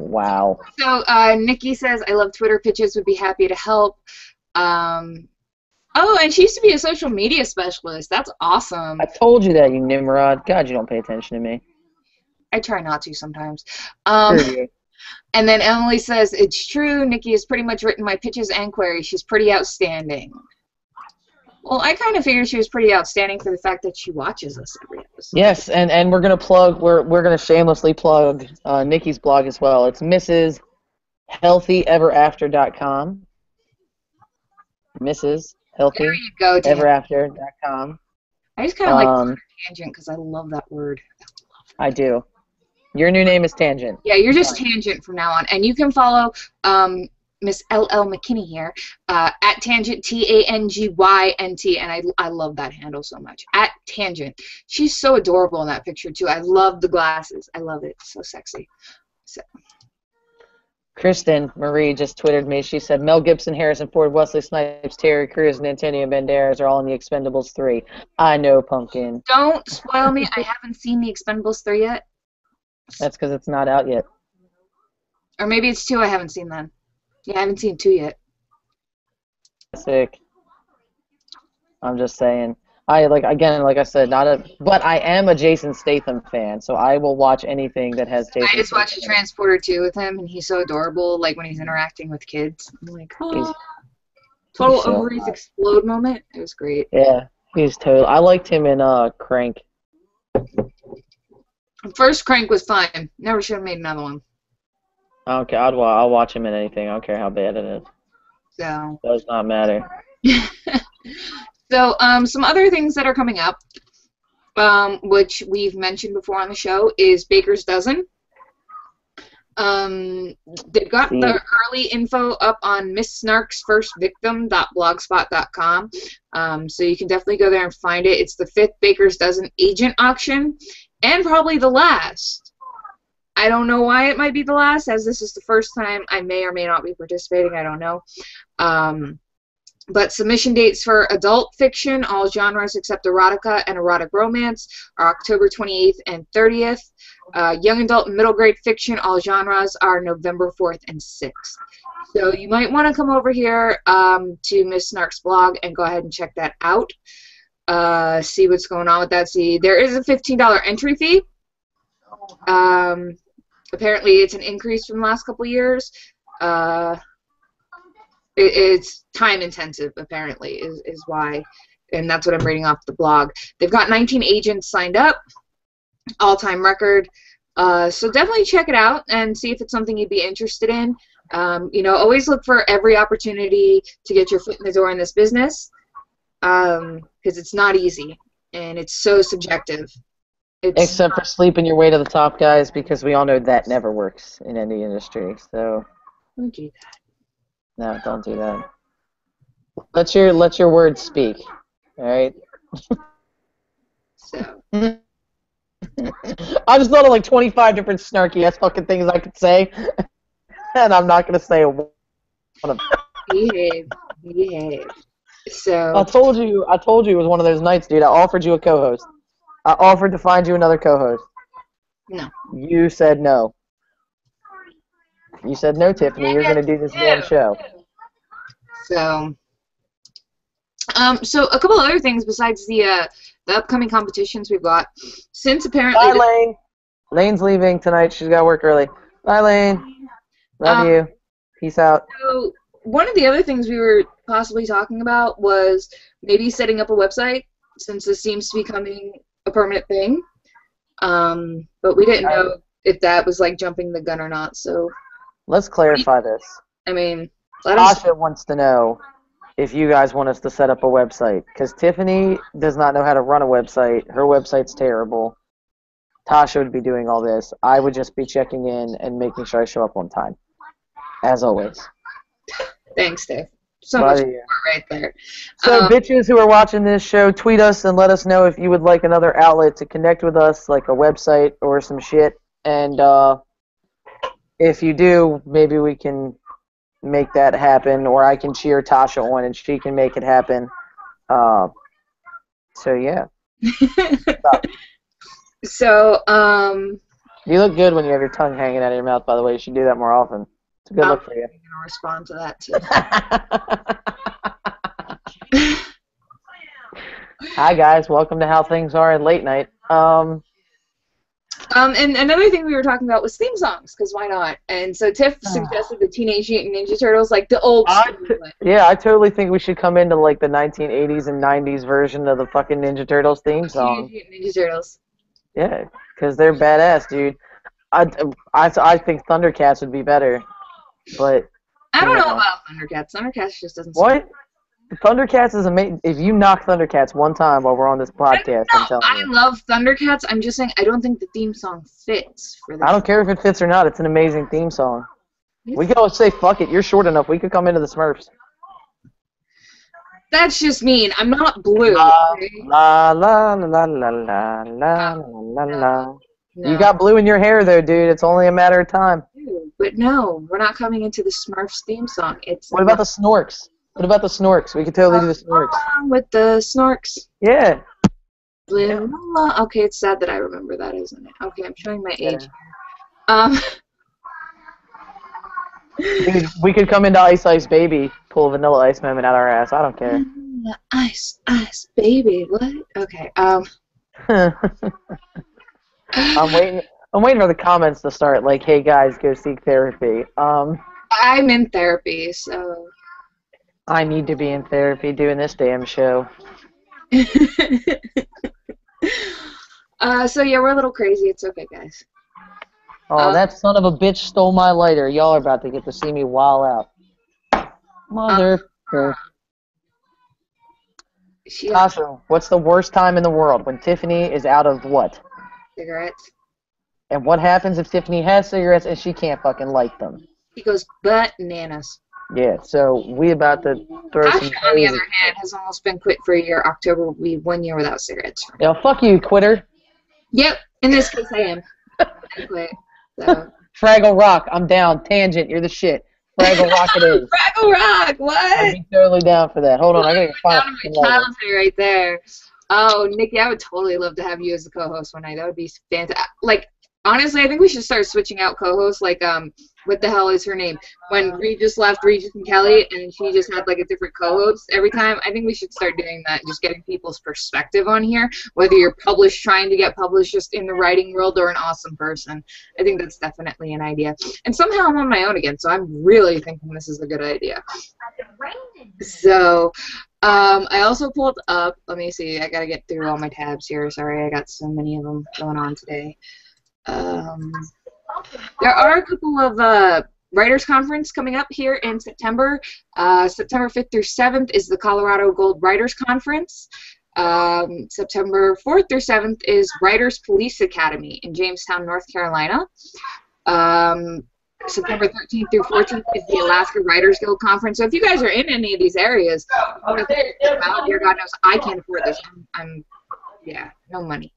Wow. So Nikki says, I love Twitter pitches, would be happy to help. Oh, and she used to be a social media specialist. That's awesome. I told you that, you Nimrod. God, you don't pay attention to me. I try not to sometimes. And then Emily says, it's true, Nikki has pretty much written my pitches and queries. She's pretty outstanding. Well, I kind of figured she was pretty outstanding for the fact that she watches us every episode. Yes, and we're gonna plug. We're gonna shamelessly plug Nikki's blog as well. It's MrsHealthyEverAfter.com. MrsHealthyEverAfter.com. I just kind of like tangent because I love that word. I do. Your new name is Tangent. Yeah, you're just Tangent from now on, and you can follow Miss L.L. McKinney here, at Tangent, TANGYNT, and I love that handle so much. At Tangent. She's so adorable in that picture, too. I love the glasses. I love it. It's so sexy. So. Kristen Marie just twittered me. She said, Mel Gibson, Harrison Ford, Wesley Snipes, Terry Crews, and Antonio Banderas are all in the Expendables 3. I know, Pumpkin. Don't spoil me. I haven't seen the Expendables 3 yet. That's because it's not out yet. Or maybe it's 2 I haven't seen then. Yeah, I haven't seen 2 yet. Sick. I'm just saying. Like I said, but I am a Jason Statham fan, so I will watch anything that has Jason. I just watched The Transporter 2 with him, and he's so adorable. Like when he's interacting with kids, I'm like, oh, total ovaries explode moment. It was great. Yeah, he's total. I liked him in Crank. First Crank was fine. Never should have made another one. Okay, I'll watch him in anything. I don't care how bad it is. So. Does not matter. So, some other things that are coming up, which we've mentioned before on the show, is Baker's Dozen. They've got the early info up on Miss Snark's First Victim.blogspot.com. So you can definitely go there and find it. It's the 5th Baker's Dozen agent auction, and probably the last. I don't know why it might be the last, as this is the first time. I may or may not be participating. I don't know. But submission dates for adult fiction, all genres except erotica and erotic romance, are October 28th and 30th. Young adult and middle grade fiction, all genres, are November 4th and 6th. So you might want to come over here to Miss Snark's blog and go ahead and check that out. See what's going on with that. See, there is a $15 entry fee. Apparently, it's an increase from the last couple years. It's time intensive, apparently, is why, and that's what I'm reading off the blog. They've got 19 agents signed up, all-time record. So definitely check it out and see if it's something you'd be interested in. You know, always look for every opportunity to get your foot in the door in this business, because it's not easy and it's so subjective. Except for sleeping your way to the top, guys, because we all know that never works in any industry. So don't do that. No, don't do that. Let your words speak. All right. So. I just thought of like 25 different snarky ass fucking things I could say, and I'm not gonna say one of them. Behave. So. I told you it was one of those nights, dude. I offered you a co-host. I offered to find you another co-host. No. You said no. You said no, Tiffany. You're gonna do this damn show. So. So a couple other things besides the upcoming competitions we've got. Since apparently. Bye, Lane. Lane's leaving tonight. She's got to work early. Bye, Lane. Love you. Peace out. So one of the other things we were possibly talking about was maybe setting up a website, since this seems to be becoming a permanent thing. But we didn't know if that was like jumping the gun or not. So let's clarify this. I mean, Tasha wants to know if you guys want us to set up a website, because Tiffany does not know how to run a website. Her website's terrible. Tasha would be doing all this. I would just be checking in and making sure I show up on time, as always. Thanks, Dave. So much support right there. So, bitches who are watching this show, tweet us and let us know if you would like another outlet to connect with us, like a website or some shit. And if you do, maybe we can make that happen, or I can cheer Tasha on and she can make it happen. So yeah. So you look good when you have your tongue hanging out of your mouth, by the way. You should do that more often. It's a good look for you. I'm gonna respond to that too. Hi guys, welcome to How Things Are in Late Night. And another thing we were talking about was theme songs, because why not? And so Tiff suggested the Teenage Mutant Ninja Turtles, like the old school. Yeah, I totally think we should come into like the 1980s and 90s version of the fucking Ninja Turtles theme song. Teenage Mutant Ninja Turtles. Yeah, because they're badass, dude. I think Thundercats would be better, but I don't know about Thundercats. Thundercats just doesn't. What? Thundercats is amazing. If you knock Thundercats one time while we're on this podcast, I'm telling you. I love Thundercats. I'm just saying I don't think the theme song fits for this. I don't care if it fits or not. It's an amazing theme song. We could always say, fuck it, you're short enough. We could come into the Smurfs. That's just mean. I'm not blue. La, okay? la, la, la, la, la, la, la, la. No. You got blue in your hair, though, dude. It's only a matter of time. But no, we're not coming into the Smurfs theme song. What about the Snorks? What about the Snorks? We could totally do the Snorks. With the Snorks. Yeah. Blue. Okay, it's sad that I remember that, isn't it? Okay, I'm showing my age. Dude, we could come into Ice Ice Baby, pull a Vanilla Ice moment out our ass. I don't care. Ice Ice Baby. What? Okay. I'm waiting for the comments to start. Like, hey guys, go seek therapy. I'm in therapy, so. I need to be in therapy doing this damn show. So yeah, we're a little crazy. It's okay, guys. Oh, that son of a bitch stole my lighter. Y'all are about to get to see me wild out. Mother. Tasha, what's the worst time in the world? When Tiffany is out of what? Cigarettes. And what happens if Tiffany has cigarettes and she can't fucking light them? He goes bananas. Yeah, so we about to throw some... Tasha, on the other hand, has almost been quit for a year. October will be 1 year without cigarettes. Yo, fuck you, quitter. Yep, in this case I am. I quit. So. Fraggle Rock, I'm down. Tangent, you're the shit. Fraggle Rock it is. Fraggle Rock, what? I'd be totally down for that. Hold on, I gotta find my childhood right there. Oh, Nikki, I would totally love to have you as the co-host one night. That would be fantastic. Like, honestly, I think we should start switching out co-hosts. Like, what the hell is her name? When Regis left, Regis and Kelly, and she just had, like, a different co-host every time. I think we should start doing that, just getting people's perspective on here, whether you're published, trying to get published just in the writing world, or an awesome person. I think that's definitely an idea. And somehow I'm on my own again, so I'm really thinking this is a good idea. So, I also pulled up, let me see, I gotta get through all my tabs here. Sorry, I got so many of them going on today. There are a couple of writers' conference coming up here in September. September 5th through 7th is the Colorado Gold Writers Conference. September 4th through 7th is Writers Police Academy in Jamestown, North Carolina. September 13th through 14th is the Alaska Writers Guild Conference. So if you guys are in any of these areas, out here, God knows I can't afford this. Yeah, no money.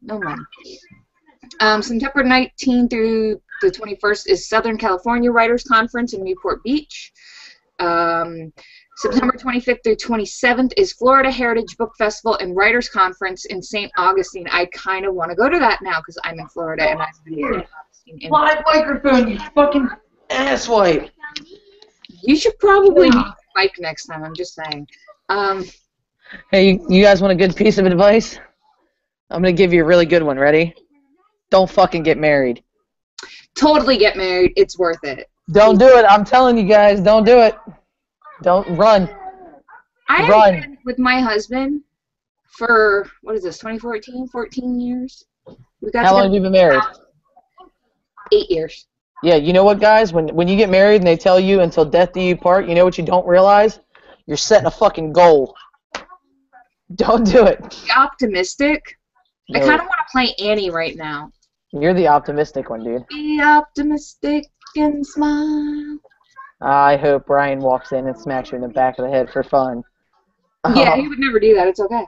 September 19th through the 21st is Southern California Writers Conference in Newport Beach. September 25th through 27th is Florida Heritage Book Festival and Writers Conference in St. Augustine. I kind of want to go to that now because I'm in Florida and I've been here. Live microphone, you fucking asswipe. You should probably use a mic next time, I'm just saying. Hey, you guys want a good piece of advice? I'm going to give you a really good one. Ready? Don't fucking get married. Totally get married. It's worth it. Don't do it. I'm telling you guys, don't do it. Don't run. I have been with my husband for, what is this, 2014? 14 years? How long have you been married? 8 years. Yeah, you know what, guys? When you get married and they tell you until death do you part, you know what you don't realize? You're setting a fucking goal. Don't do it. Be optimistic. No. I kind of want to play Annie right now. You're the optimistic one, dude. Be optimistic and smile. I hope Brian walks in and smacks you in the back of the head for fun. Yeah, he would never do that. It's okay.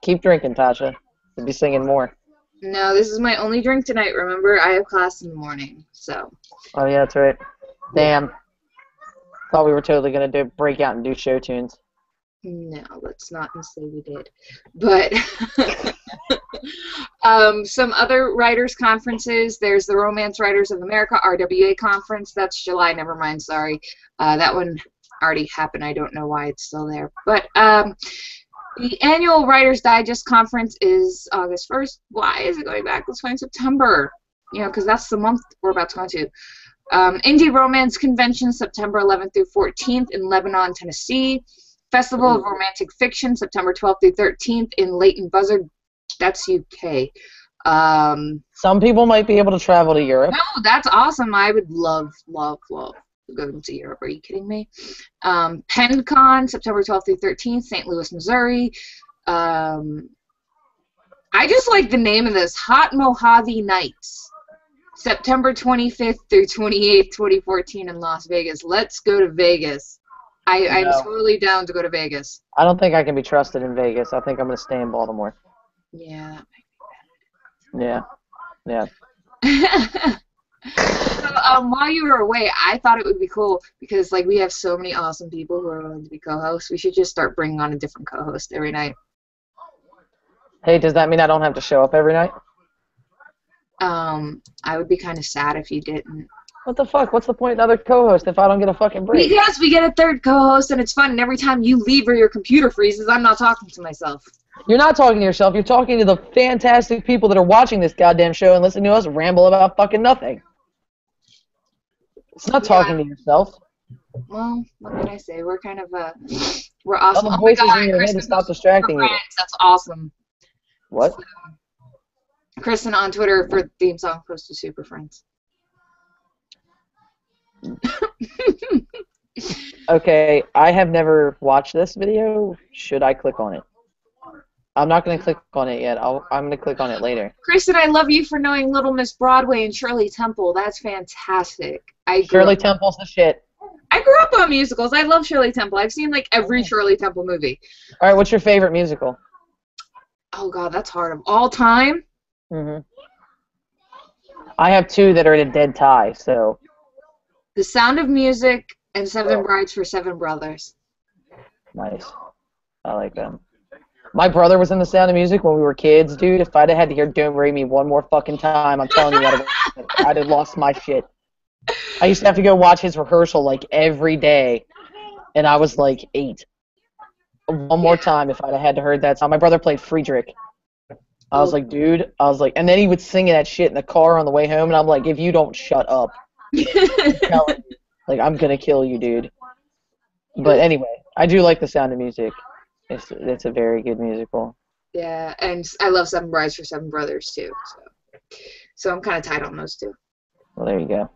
Keep drinking, Tasha. You'll be singing more. No, this is my only drink tonight. Remember, I have class in the morning, so. Oh, yeah, that's right. Damn. Thought we were totally going to break out and do show tunes. No, let's not say we did. But some other writers' conferences. There's the Romance Writers of America, RWA conference. That's July. Never mind, sorry. That one already happened. I don't know why it's still there. But the annual Writers Digest conference is August 1st. Why is it going back? Let's find September. You know, because that's the month we're about to go to. Indie Romance Convention, September 11th through 14th in Lebanon, Tennessee. Festival of Romantic Fiction, September 12th through 13th in Leighton Buzzard. That's UK. Some people might be able to travel to Europe. No, that's awesome. I would love going to Europe. Are you kidding me? PennCon, September 12th through 13th, St. Louis, Missouri. I just like the name of this. Hot Mojave Nights, September 25th through 28th, 2014 in Las Vegas. Let's go to Vegas. I'm totally down to go to Vegas. I don't think I can be trusted in Vegas. I think I'm going to stay in Baltimore. Yeah, that might be bad. Yeah. So, while you were away, I thought it would be cool because, like, we have so many awesome people who are willing to be co-hosts. We should just start bringing on a different co-host every night. Hey, does that mean I don't have to show up every night? I would be kind of sad if you didn't. What the fuck? What's the point in another co-host if I don't get a fucking break? Because we get a third co-host and it's fun, and every time you leave or your computer freezes, I'm not talking to myself. You're not talking to yourself. You're talking to the fantastic people that are watching this goddamn show and listening to us ramble about fucking nothing. It's not talking to yourself. Well, what can I say? We're kind of we're awesome. All the voices in your head to stop distracting you. That's awesome. What? Kristen on Twitter for theme song posted Super Friends. Okay, I have never watched this video. Should I click on it? I'm not going to click on it yet. I'm going to click on it later. Kristen, I love you for knowing Little Miss Broadway and Shirley Temple. That's fantastic. Shirley Temple's the shit. I grew up on musicals. I love Shirley Temple. I've seen like every Shirley Temple movie. All right, what's your favorite musical? Oh God, that's hard. Of all time? I have two that are in a dead tie, so. The Sound of Music and Seven Brides for Seven Brothers. Nice. I like them. My brother was in The Sound of Music when we were kids, dude. If I'd have had to hear Don't Worry Me one more fucking time, I'm telling you, I'd have lost my shit. I used to have to go watch his rehearsal like every day, and I was like 8. One more time if I'd have had to heard that song. My brother played Friedrich. I was like, dude, and then he would sing that shit in the car on the way home, and I'm like, if you don't shut up, like, I'm gonna kill you, dude. But anyway, I do like The Sound of Music. It's a very good musical. Yeah, and I love Seven Brides for Seven Brothers too. So I'm kind of tight on those two. Well, there you go.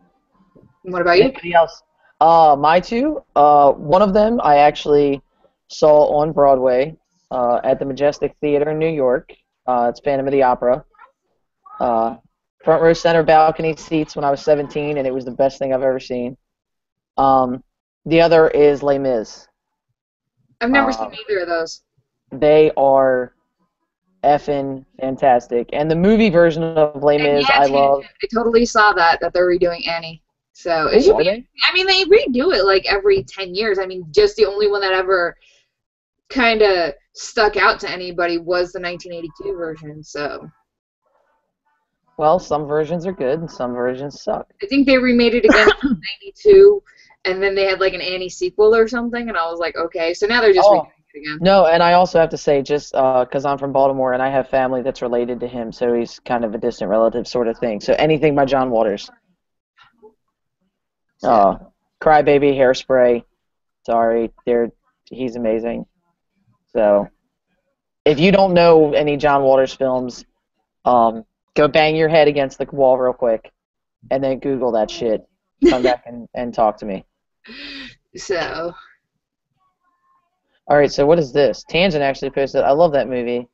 And what about you? Anybody else? My two. One of them I actually saw on Broadway at the Majestic Theater in New York. It's Phantom of the Opera. Front row center balcony seats when I was 17, and it was the best thing I've ever seen. The other is Les Mis. I've never seen either of those. They are effing fantastic. And the movie version of Les Mis, I love. I totally saw that they're redoing Annie. So it should be. I mean, they redo it like every 10 years. I mean, just the only one that ever kind of stuck out to anybody was the 1982 version. So. Well, some versions are good and some versions suck. I think they remade it again in 92, and then they had like an Annie sequel or something, and I was like, okay. So now they're just redoing it again. No, and I also have to say, just because I'm from Baltimore and I have family that's related to him, so he's kind of a distant relative sort of thing. So anything by John Waters. Crybaby, Hairspray. Sorry, he's amazing. So if you don't know any John Waters films, go bang your head against the wall real quick, and then Google that shit. Come back and talk to me. So. All right, so what is this? Tangent actually posted. I love that movie.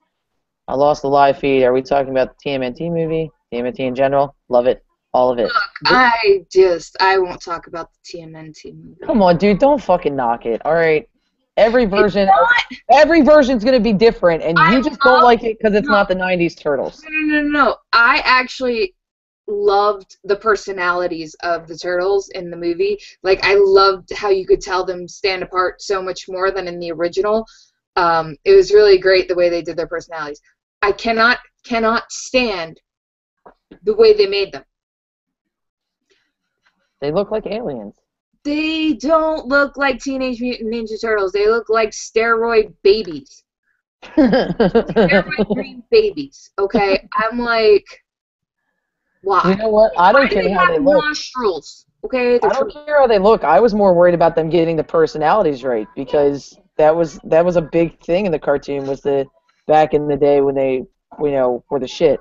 I lost the live feed. Are we talking about the TMNT movie? TMNT in general? Love it. All of it. Look, I won't talk about the TMNT movie. Come on, dude. Don't fucking knock it. All right. Every version's going to be different, and you just don't like it because it's not the 90s Turtles. No. I actually loved the personalities of the Turtles in the movie. Like, I loved how you could tell them stand apart so much more than in the original. It was really great the way they did their personalities. I cannot stand the way they made them. They look like aliens. They don't look like Teenage Mutant Ninja Turtles. They look like steroid babies. Steroid green babies, okay? I'm like, why? You know what? I don't care how they look. Nostrils, okay? I don't care how they look. I was more worried about them getting the personalities right, because that was a big thing in the cartoon, was back in the day when they, were the shit,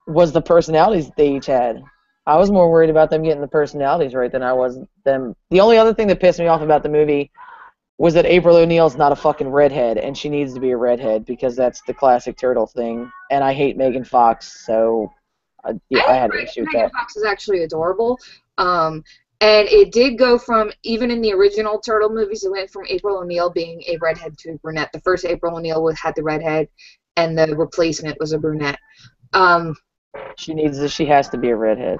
was the personalities that they each had. I was more worried about them getting the personalities right than I was them. The only other thing that pissed me off about the movie was that April O'Neil's not a fucking redhead, and she needs to be a redhead because that's the classic Turtle thing. And I hate Megan Fox, so I had to issue with that. Megan Fox is actually adorable. And it did go from, even in the original Turtle movies, it went from April O'Neil being a redhead to a brunette. The first April O'Neil had the redhead, and the replacement was a brunette. She has to be a redhead.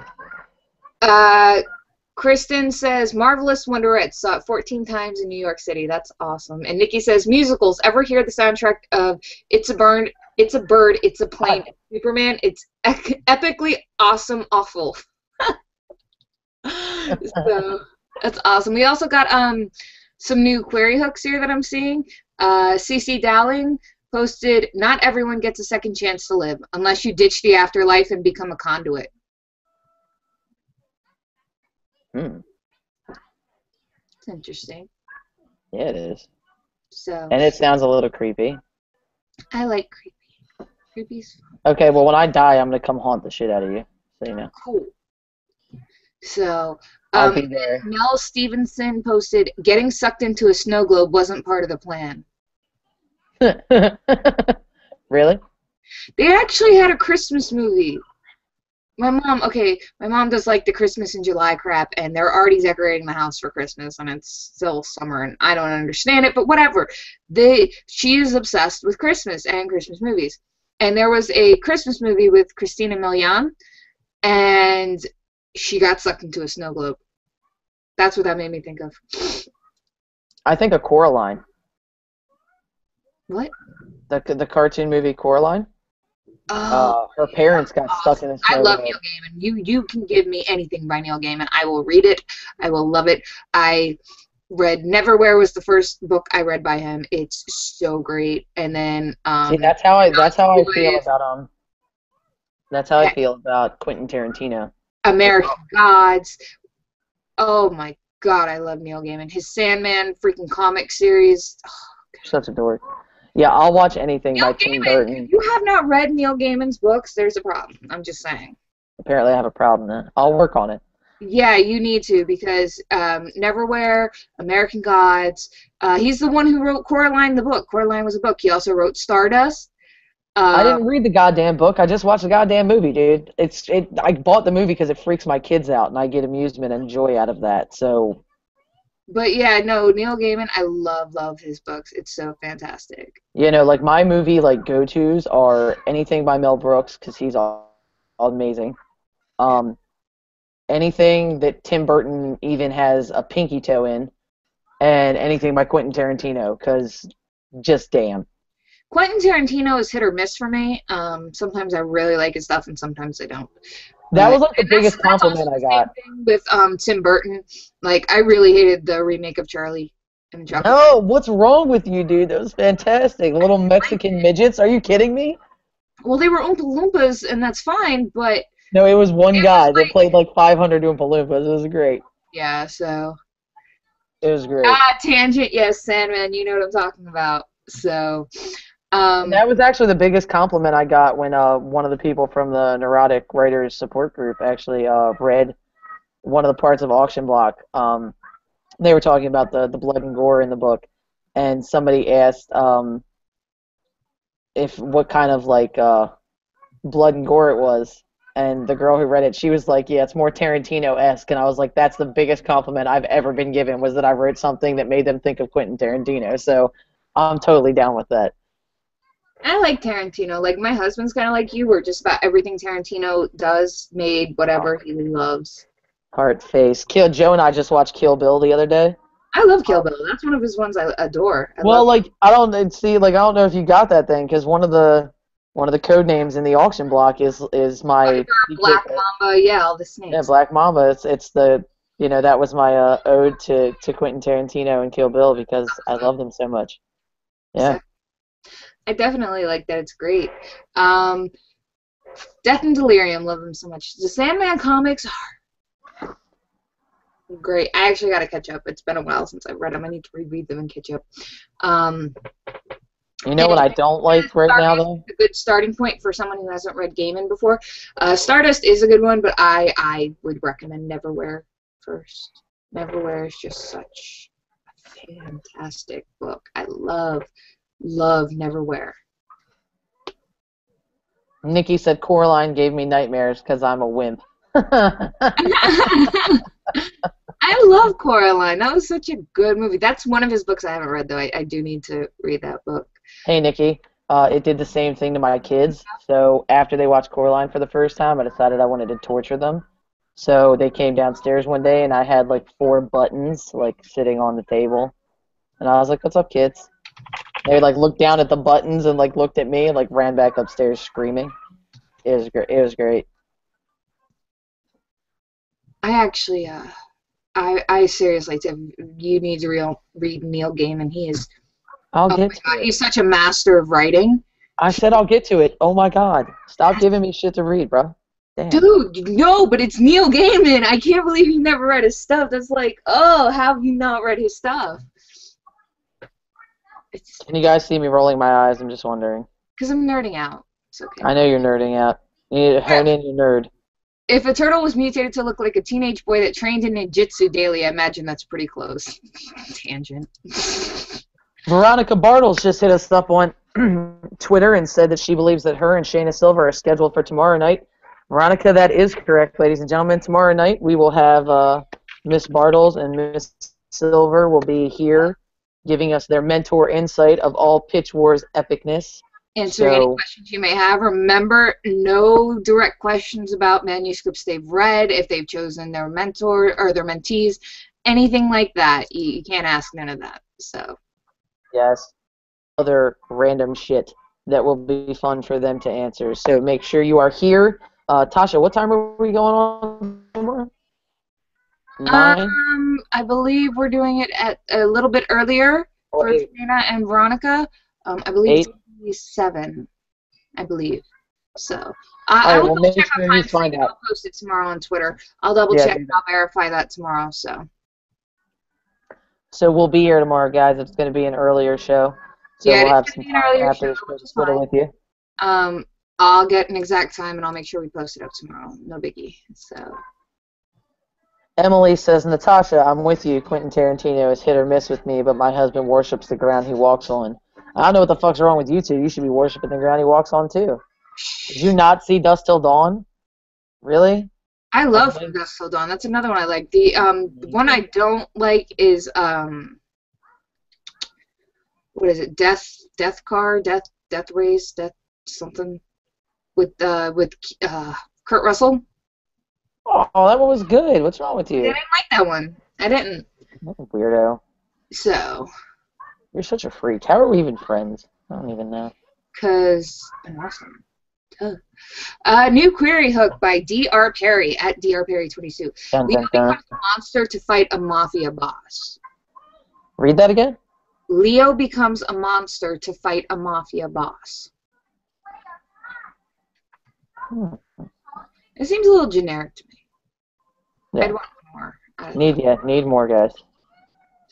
Kristen says, Marvelous Wonderette, saw it 14 times in New York City. That's awesome. And Nikki says, musicals, ever hear the soundtrack of It's a Bird, It's a Plane, Superman? It's epically awesome, awful. So, that's awesome. We also got some new query hooks here that I'm seeing. CC Dowling posted, not everyone gets a second chance to live unless you ditch the afterlife and become a conduit. It's interesting. Yeah, it is. So. And it sounds a little creepy. I like creepy. Creepy's Okay, well, when I die, I'm gonna come haunt the shit out of you. So you know. cool. So, I'll be there. Mel Stevenson posted, "Getting sucked into a snow globe wasn't part of the plan." Really? They actually had a Christmas movie. My mom does like the Christmas in July crap, and they're already decorating the house for Christmas, and it's still summer, and I don't understand it, but whatever. She is obsessed with Christmas and Christmas movies. And there was a Christmas movie with Christina Milian, and she got sucked into a snow globe. That's what that made me think of. I think of Coraline. What? The cartoon movie Coraline. Oh, her parents got stuck in a snow I love globe. Neil Gaiman. You can give me anything by Neil Gaiman. I will read it. I will love it. I read Neverwhere was the first book I read by him. It's so great. And then See, that's how I feel about That's how I feel about Quentin Tarantino. American Gods. Oh my God, I love Neil Gaiman. His Sandman freaking comic series. Oh, such a dork. Yeah, I'll watch anything by Tim Burton. If you have not read Neil Gaiman's books, there's a problem. I'm just saying. Apparently I have a problem then. I'll work on it. Yeah, you need to, because Neverwhere, American Gods, he's the one who wrote Coraline the book. Coraline was a book. He also wrote Stardust. I didn't read the goddamn book. I just watched the goddamn movie, dude. I bought the movie because it freaks my kids out, and I get amusement and joy out of that. So. But yeah, no, Neil Gaiman, I love his books. It's so fantastic. You know, like my movie go-tos are anything by Mel Brooks because he's amazing. Anything that Tim Burton even has a pinky toe in, and anything by Quentin Tarantino because just damn. Quentin Tarantino is hit or miss for me. Sometimes I really like his stuff, and sometimes I don't. That was like the biggest compliment I got. Same thing with Tim Burton. Like, I really hated the remake of Charlie and the Chocolate. No, what's wrong with you, dude? That was fantastic. Little Mexican midgets. Are you kidding me? Well, they were Oompa Loompas, and that's fine, but... No, it was one guy that played like 500 Oompa Loompas. It was great. Yeah, so... It was great. Tangent, yes, Sandman, you know what I'm talking about. So... that was actually the biggest compliment I got when one of the people from the Neurotic Writers Support Group actually read one of the parts of Auction Block. They were talking about the blood and gore in the book, and somebody asked what kind of blood and gore it was, and the girl who read it, she was like, yeah, it's more Tarantino-esque, and I was like, that's the biggest compliment I've ever been given, was that I wrote something that made them think of Quentin Tarantino, so I'm totally down with that. I like Tarantino. Like, my husband's kind of like you, where just about everything Tarantino does, made, whatever, he loves. Heart face. Joe and I just watched Kill Bill the other day. I love Kill Bill. That's one of his ones I adore. I don't know if you got that thing, because one of the code names in the Auction Block is my Black Mamba. Yeah, all the snakes. Yeah, Black Mamba. It's the that was my ode to Quentin Tarantino and Kill Bill because I love them so much. Yeah. I definitely like that. It's great. Death and Delirium, love them so much. The Sandman comics are great. I actually got to catch up. It's been a while since I've read them. I need to reread them and catch up. You know what I don't like right now, though? A good starting point for someone who hasn't read Gaiman before. Stardust is a good one, but I would recommend Neverwhere first. Neverwhere is just such a fantastic book. I love Neverwhere. Nikki said Coraline gave me nightmares because I'm a wimp. I love Coraline. That was such a good movie. That's one of his books I haven't read, though. I do need to read that book. Hey, Nikki. It did the same thing to my kids. So after they watched Coraline for the first time, I decided I wanted to torture them. So they came downstairs one day, and I had 4 buttons sitting on the table. And I was like, "What's up, kids?" They looked down at the buttons and looked at me and ran back upstairs screaming. It was great. It was great. I actually, I seriously, Tim, you need to read Neil Gaiman. He is. I'll get to it. He's such a master of writing. I said I'll get to it. Oh my God! Stop giving me shit to read, bro. Damn. Dude, no, but it's Neil Gaiman. I can't believe you never read his stuff. That's how have you not read his stuff? Can you guys see me rolling my eyes? I'm just wondering. Because I'm nerding out. It's okay. I know you're nerding out. You need to hone in your nerd. If a turtle was mutated to look like a teenage boy that trained in ninjutsu daily, I imagine that's pretty close. Tangent. Veronica Bartles just hit us up on Twitter and said that she believes that her and Shayna Silver are scheduled for tomorrow night. Veronica, that is correct, ladies and gentlemen. Tomorrow night we will have Miss Bartles and Miss Silver will be here giving us their mentor insight of all Pitch Wars epicness. Answering any questions you may have. Remember, no direct questions about manuscripts they've read, if they've chosen their mentor or their mentees, anything like that. You can't ask none of that. So. Yes. Other random shit that will be fun for them to answer. So make sure you are here. Tasha, what time are we going on tomorrow? 9? I believe we're doing it at a little bit earlier for Trina and Veronica. I believe 7, I believe. So I will double check on time. Find out. I'll post it tomorrow on Twitter. I'll double check and I'll verify that tomorrow. So we'll be here tomorrow, guys. It's going to be an earlier show. So we'll have some time after this Twitter with you. I'll get an exact time and I'll make sure we post it up tomorrow. No biggie. So. Emily says, Natasha, I'm with you. Quentin Tarantino is hit or miss with me, but my husband worships the ground he walks on. I don't know what the fuck's wrong with you two. You should be worshiping the ground he walks on, too. Did you not see Dusk Till Dawn? Really? I love Dusk Till Dawn. That's another one I like. The one I don't like is, what is it? Death Race, Death something with Kurt Russell. Oh, that one was good. What's wrong with you? I didn't like that one. I didn't. Weirdo. So. You're such a freak. How are we even friends? I don't even know. Because I'm awesome. New query hook by D.R. Perry at D.R. Perry 22. Leo becomes a monster to fight a mafia boss. Read that again? Leo becomes a monster to fight a mafia boss. It seems a little generic to me. Yeah. I'd want more. Need more, guys.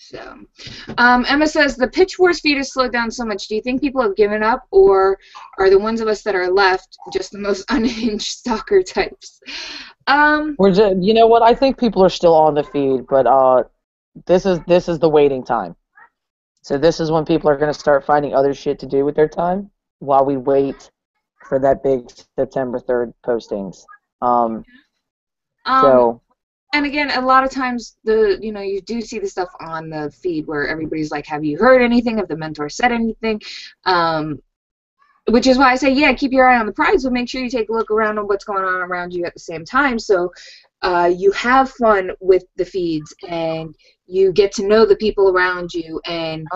So, Emma says, the Pitch Wars feed has slowed down so much. Do you think people have given up, or are the ones of us that are left just the most unhinged stalker types? You know what? I think people are still on the feed, but this is the waiting time. So this is when people are going to start finding other shit to do with their time while we wait for that big September 3rd postings. And again, a lot of times you do see the stuff on the feed where everybody's like, have you heard anything? Have the mentor said anything? Which is why I say, yeah, keep your eye on the prize, but make sure you take a look around on what's going on around you at the same time. So you have fun with the feeds and you get to know the people around you and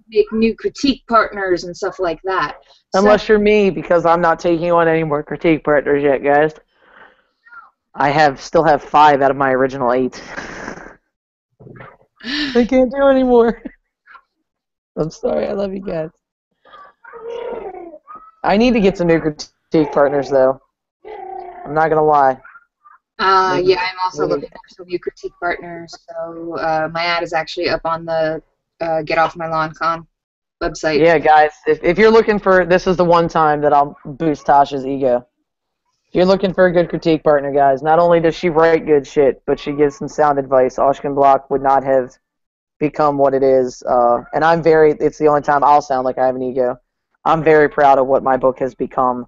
make new critique partners and stuff like that. Unless you're me, because I'm not taking on any more critique partners yet, guys. I still have 5 out of my original 8. I can't do anymore. I'm sorry, I love you guys. I need to get some new critique partners, though. I'm not gonna lie. Yeah, I'm also looking for some new critique partners. So my ad is actually up on the Get Off My Lawn Con website. Yeah, guys, if you're looking for, this is the one time that I'll boost Tasha's ego. If you're looking for a good critique partner, guys, not only does she write good shit, but she gives some sound advice. Oshkin Block would not have become what it is. And it's the only time I'll sound like I have an ego. I'm very proud of what my book has become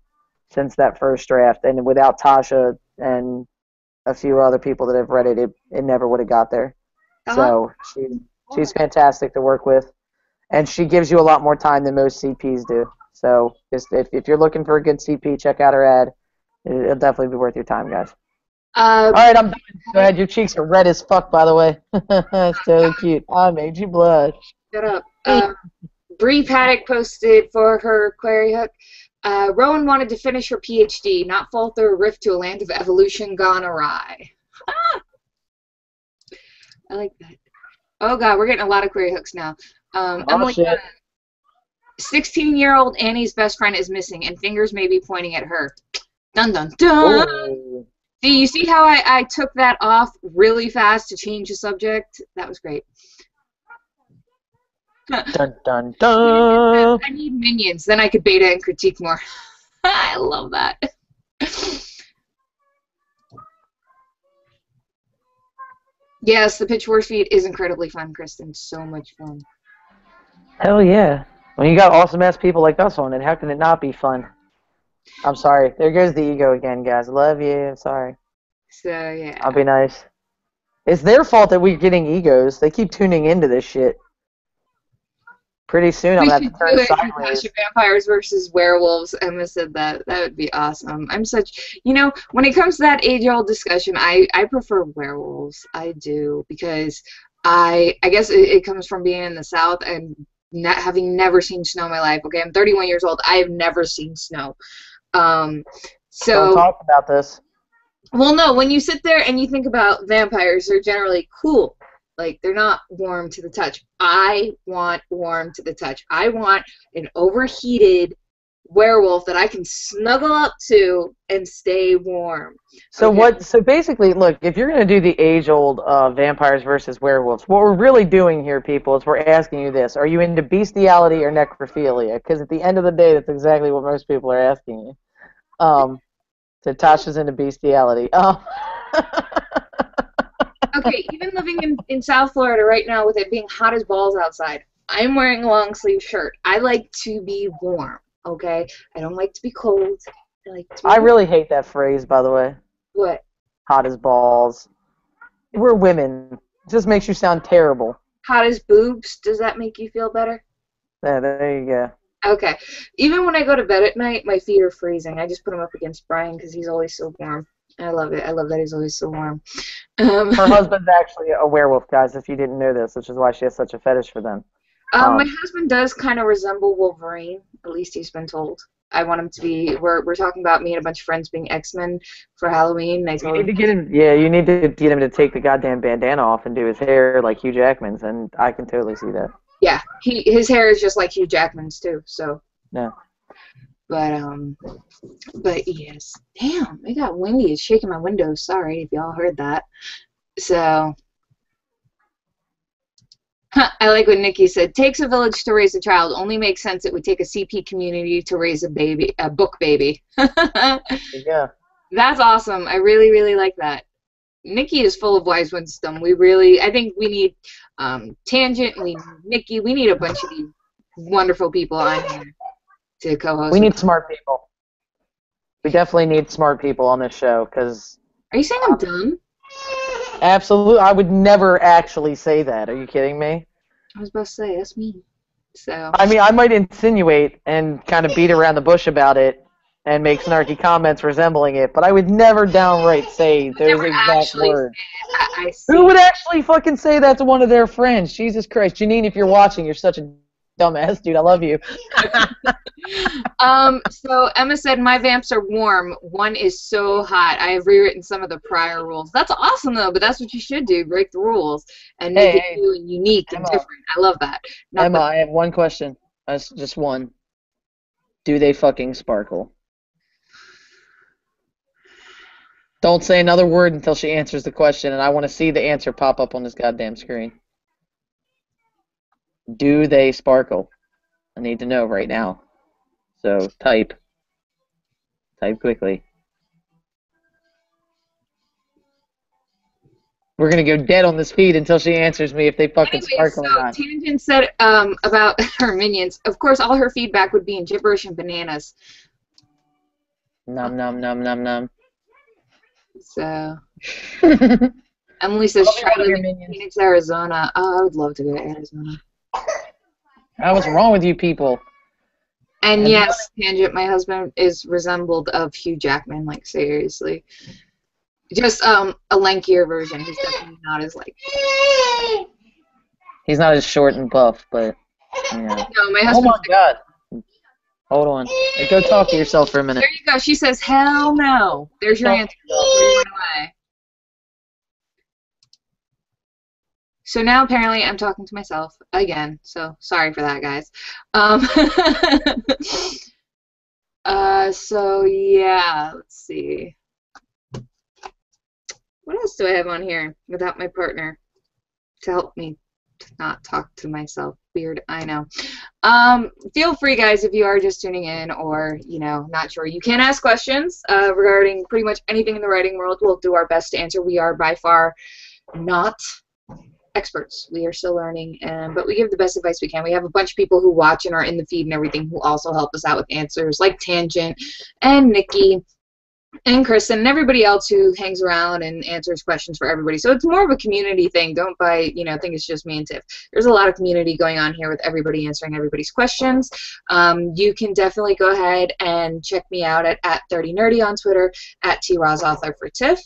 since that first draft. And without Tasha and a few other people that have read it, it never would have got there. So she's fantastic to work with. And she gives you a lot more time than most CPs do. So if you're looking for a good CP, check out her ad. It'll definitely be worth your time, guys. All right, I'm done. Go ahead. Your cheeks are red as fuck, by the way. It's totally cute. I made you blush. Shut up. Bree Paddock posted for her query hook. Rowan wanted to finish her PhD, not fall through a rift to a land of evolution gone awry. I like that. Oh, God, we're getting a lot of query hooks now. Emily, 16-year-old Annie's best friend is missing, and fingers may be pointing at her. Dun, dun, dun. Oh. Do you see how I took that off really fast to change the subject? That was great. Dun, dun, dun. I need minions, then I could beta and critique more. I love that. Yes, the Pitchfork feed is incredibly fun, Kristen. So much fun. Hell yeah. When you got awesome ass people like us on it, how can it not be fun? I'm sorry. There goes the ego again, guys. Love you. I'm sorry. So yeah. I'll be nice. It's their fault that we're getting egos. They keep tuning into this shit. Pretty soon I'm We going to should have to turn do it. sideways. Natasha, vampires versus werewolves. Emma said that. That would be awesome. I'm such, you know, when it comes to that age-old discussion, I prefer werewolves. I do, because I guess it comes from being in the South and not having never seen snow in my life. Okay, I'm 31 years old. I have never seen snow. Don't So talk about this. well, no, when you sit there and you think about vampires, they're generally cool. Like, they're not warm to the touch. I want warm to the touch. I want an overheated werewolf that I can snuggle up to and stay warm. So Okay? So basically, look, if you're going to do the age-old vampires versus werewolves, what we're really doing here, people, is we're asking you this. Are you into bestiality or necrophilia? Because at the end of the day, that's exactly what most people are asking you. So Tasha's into bestiality. Okay, even living in South Florida right now with it being hot as balls outside, I'm wearing a long sleeve shirt. I like to be warm, okay? I don't like to be cold. I like to be I really hate that phrase, by the way. What? Hot as balls. We're women. It just makes you sound terrible. Hot as boobs? Does that make you feel better? Yeah, there you go. Okay. Even when I go to bed at night, my feet are freezing. I just put them up against Brian because he's always so warm. I love it. I love that he's always so warm. Her husband's actually a werewolf, guys, if you didn't know this, which is why she has such a fetish for them. My husband does kind of resemble Wolverine. At least he's been told. I want him to be. We're talking about me and a bunch of friends being X-Men for Halloween. And I told him. You need to get him to take the goddamn bandana off and do his hair like Hugh Jackman's, and I can totally see that. Yeah, his hair is just like Hugh Jackman's too. So. Yeah. But yes. Damn, it got windy. It's shaking my windows. Sorry if y'all heard that. So. I like what Nikki said. Takes a village to raise a child. Only makes sense it would take a CP community to raise a book baby. Yeah. That's awesome. I really, really like that. Nikki is full of wise wisdom. I think we need Tangent, we need Nikki, we need a bunch of these wonderful people on here to co-host. We need smart people. We definitely need smart people on this show, because... Are you saying I'm dumb? Absolutely. I would never actually say that. Are you kidding me? I was about to say, that's me. So. I mean, I might insinuate and kind of beat around the bush about it and make snarky comments resembling it, but I would never downright say those exact words. I see. Who would actually fucking say that to one of their friends? Jesus Christ. Janine, if you're watching, you're such a dumbass, dude. I love you. So Emma said, my vamps are warm. One is so hot. I have rewritten some of the prior rules. That's awesome, though, but that's what you should do. Break the rules and make it new and unique and different. I love that. Emma, I have one question. That's just one. Do they fucking sparkle? Don't say another word until she answers the question, and I want to see the answer pop up on this goddamn screen. Do they sparkle? I need to know right now. So type quickly. We're gonna go dead on this feed until she answers me if they fucking sparkle or not. Tangent said about her minions. Of course, all her feedback would be in gibberish and bananas. Num num num num num. So Emily says, try to live in Phoenix, Arizona. Oh, I would love to go to Arizona. What's wrong with you people? And yes, Tangent, my husband is resembled of Hugh Jackman, like seriously. Just a lankier version. He's definitely not as like. He's not as short and buff, but yeah. No, my husband. Oh my god. Hold on. Go talk to yourself for a minute. There you go. She says, hell no. There's your answer. So now apparently I'm talking to myself again. So sorry for that, guys. So yeah, let's see. What else do I have on here without my partner to help me not talk to myself. Weird, I know. Feel free, guys, if you are just tuning in or, you know, not sure. You can ask questions regarding pretty much anything in the writing world. We'll do our best to answer. We are by far not experts. We are still learning, but we give the best advice we can. We have a bunch of people who watch and are in the feed and everything who also help us out with answers, like Tangent and Nikki and Kristen and everybody else who hangs around and answers questions for everybody. So it's more of a community thing. Don't think it's just me and Tiff. There's a lot of community going on here with everybody answering everybody's questions. You can definitely go ahead and check me out at @30nerdy on Twitter, @TRozAuthor for Tiff.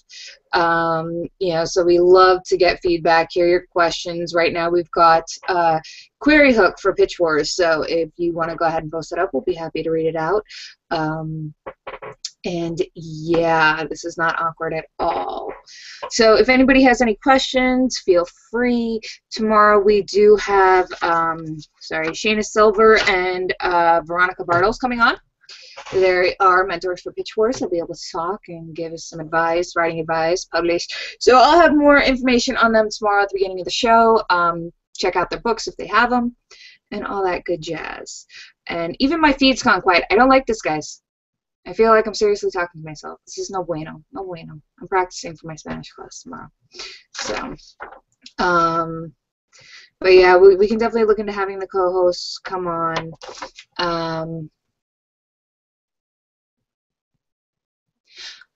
So we love to get feedback, hear your questions. Right now we've got Query Hook for Pitch Wars, so if you want to go ahead and post it up, we'll be happy to read it out. And yeah, this is not awkward at all. So if anybody has any questions, feel free. Tomorrow we do have, Shayna Silver and Veronica Bartles coming on. They are mentors for Pitch Wars. They'll be able to talk and give us some advice, writing advice, published. So I'll have more information on them tomorrow at the beginning of the show. Check out their books if they have them, and all that good jazz. And even my feed's gone quiet. I don't like this, guys. I feel like I'm seriously talking to myself. This is no bueno. No bueno. I'm practicing for my Spanish class tomorrow. So, but yeah, we can definitely look into having the co-hosts come on.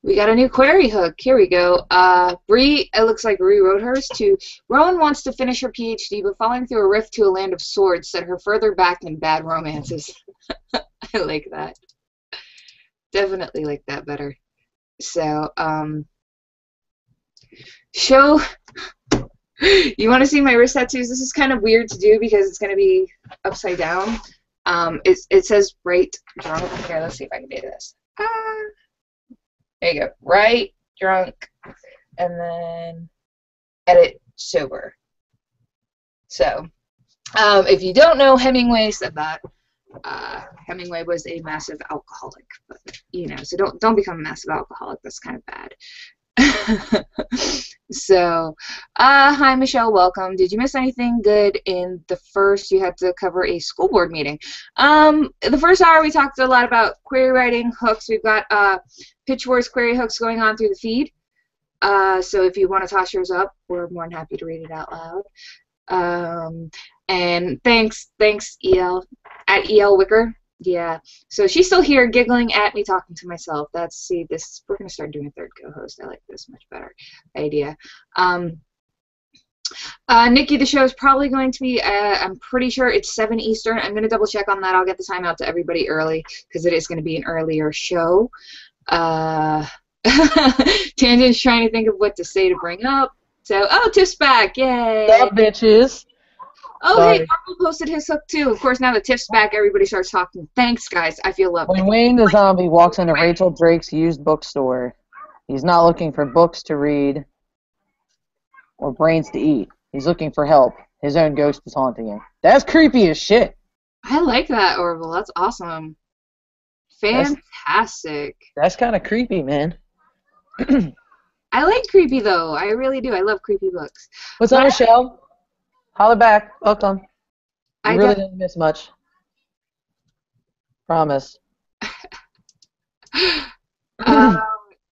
We got a new query hook. Here we go. Bree, it looks like rewrote hers too. Rowan wants to finish her PhD, but falling through a rift to a land of swords set her further back than bad romances. I like that. Definitely like that better. So, you want to see my wrist tattoos? This is kind of weird to do because it's going to be upside down. It says right drunk. Here, let's see if I can do this. There you go. Right, drunk, and then edit sober. So, if you don't know, Hemingway said that. Hemingway was a massive alcoholic, but so don't become a massive alcoholic. That's kind of bad. So, hi Michelle, welcome. Did you miss anything good in the first? You had to cover a school board meeting. The first hour we talked a lot about query writing hooks. We've got Pitch Wars query hooks going on through the feed. So if you want to toss yours up, we're more than happy to read it out loud. And thanks EL at EL Wicker. Yeah. So she's still here giggling at me talking to myself. We're gonna start doing a third co-host. I like this much better idea. Nikki, the show is probably going to be, I'm pretty sure it's 7 Eastern. I'm going to double check on that. I'll get the time out to everybody early because it is going to be an earlier show. Tangent's trying to think of what to say to bring up. So, Tiff's back. Yay. What's up, bitches? Oh, sorry. Hey, Marvel posted his hook too. Of course, now that Tiff's back, everybody starts talking. Thanks, guys. I feel loved. When Wayne the zombie walks into Rachel Drake's used bookstore, he's not looking for books to read or brains to eat. He's looking for help. His own ghost is haunting him. That's creepy as shit. I like that, Orville. That's awesome. Fantastic. That's kind of creepy, man. I like creepy, though. I really do. I love creepy books. What's up, Michelle? Holler back. Welcome. I really didn't miss much. Promise.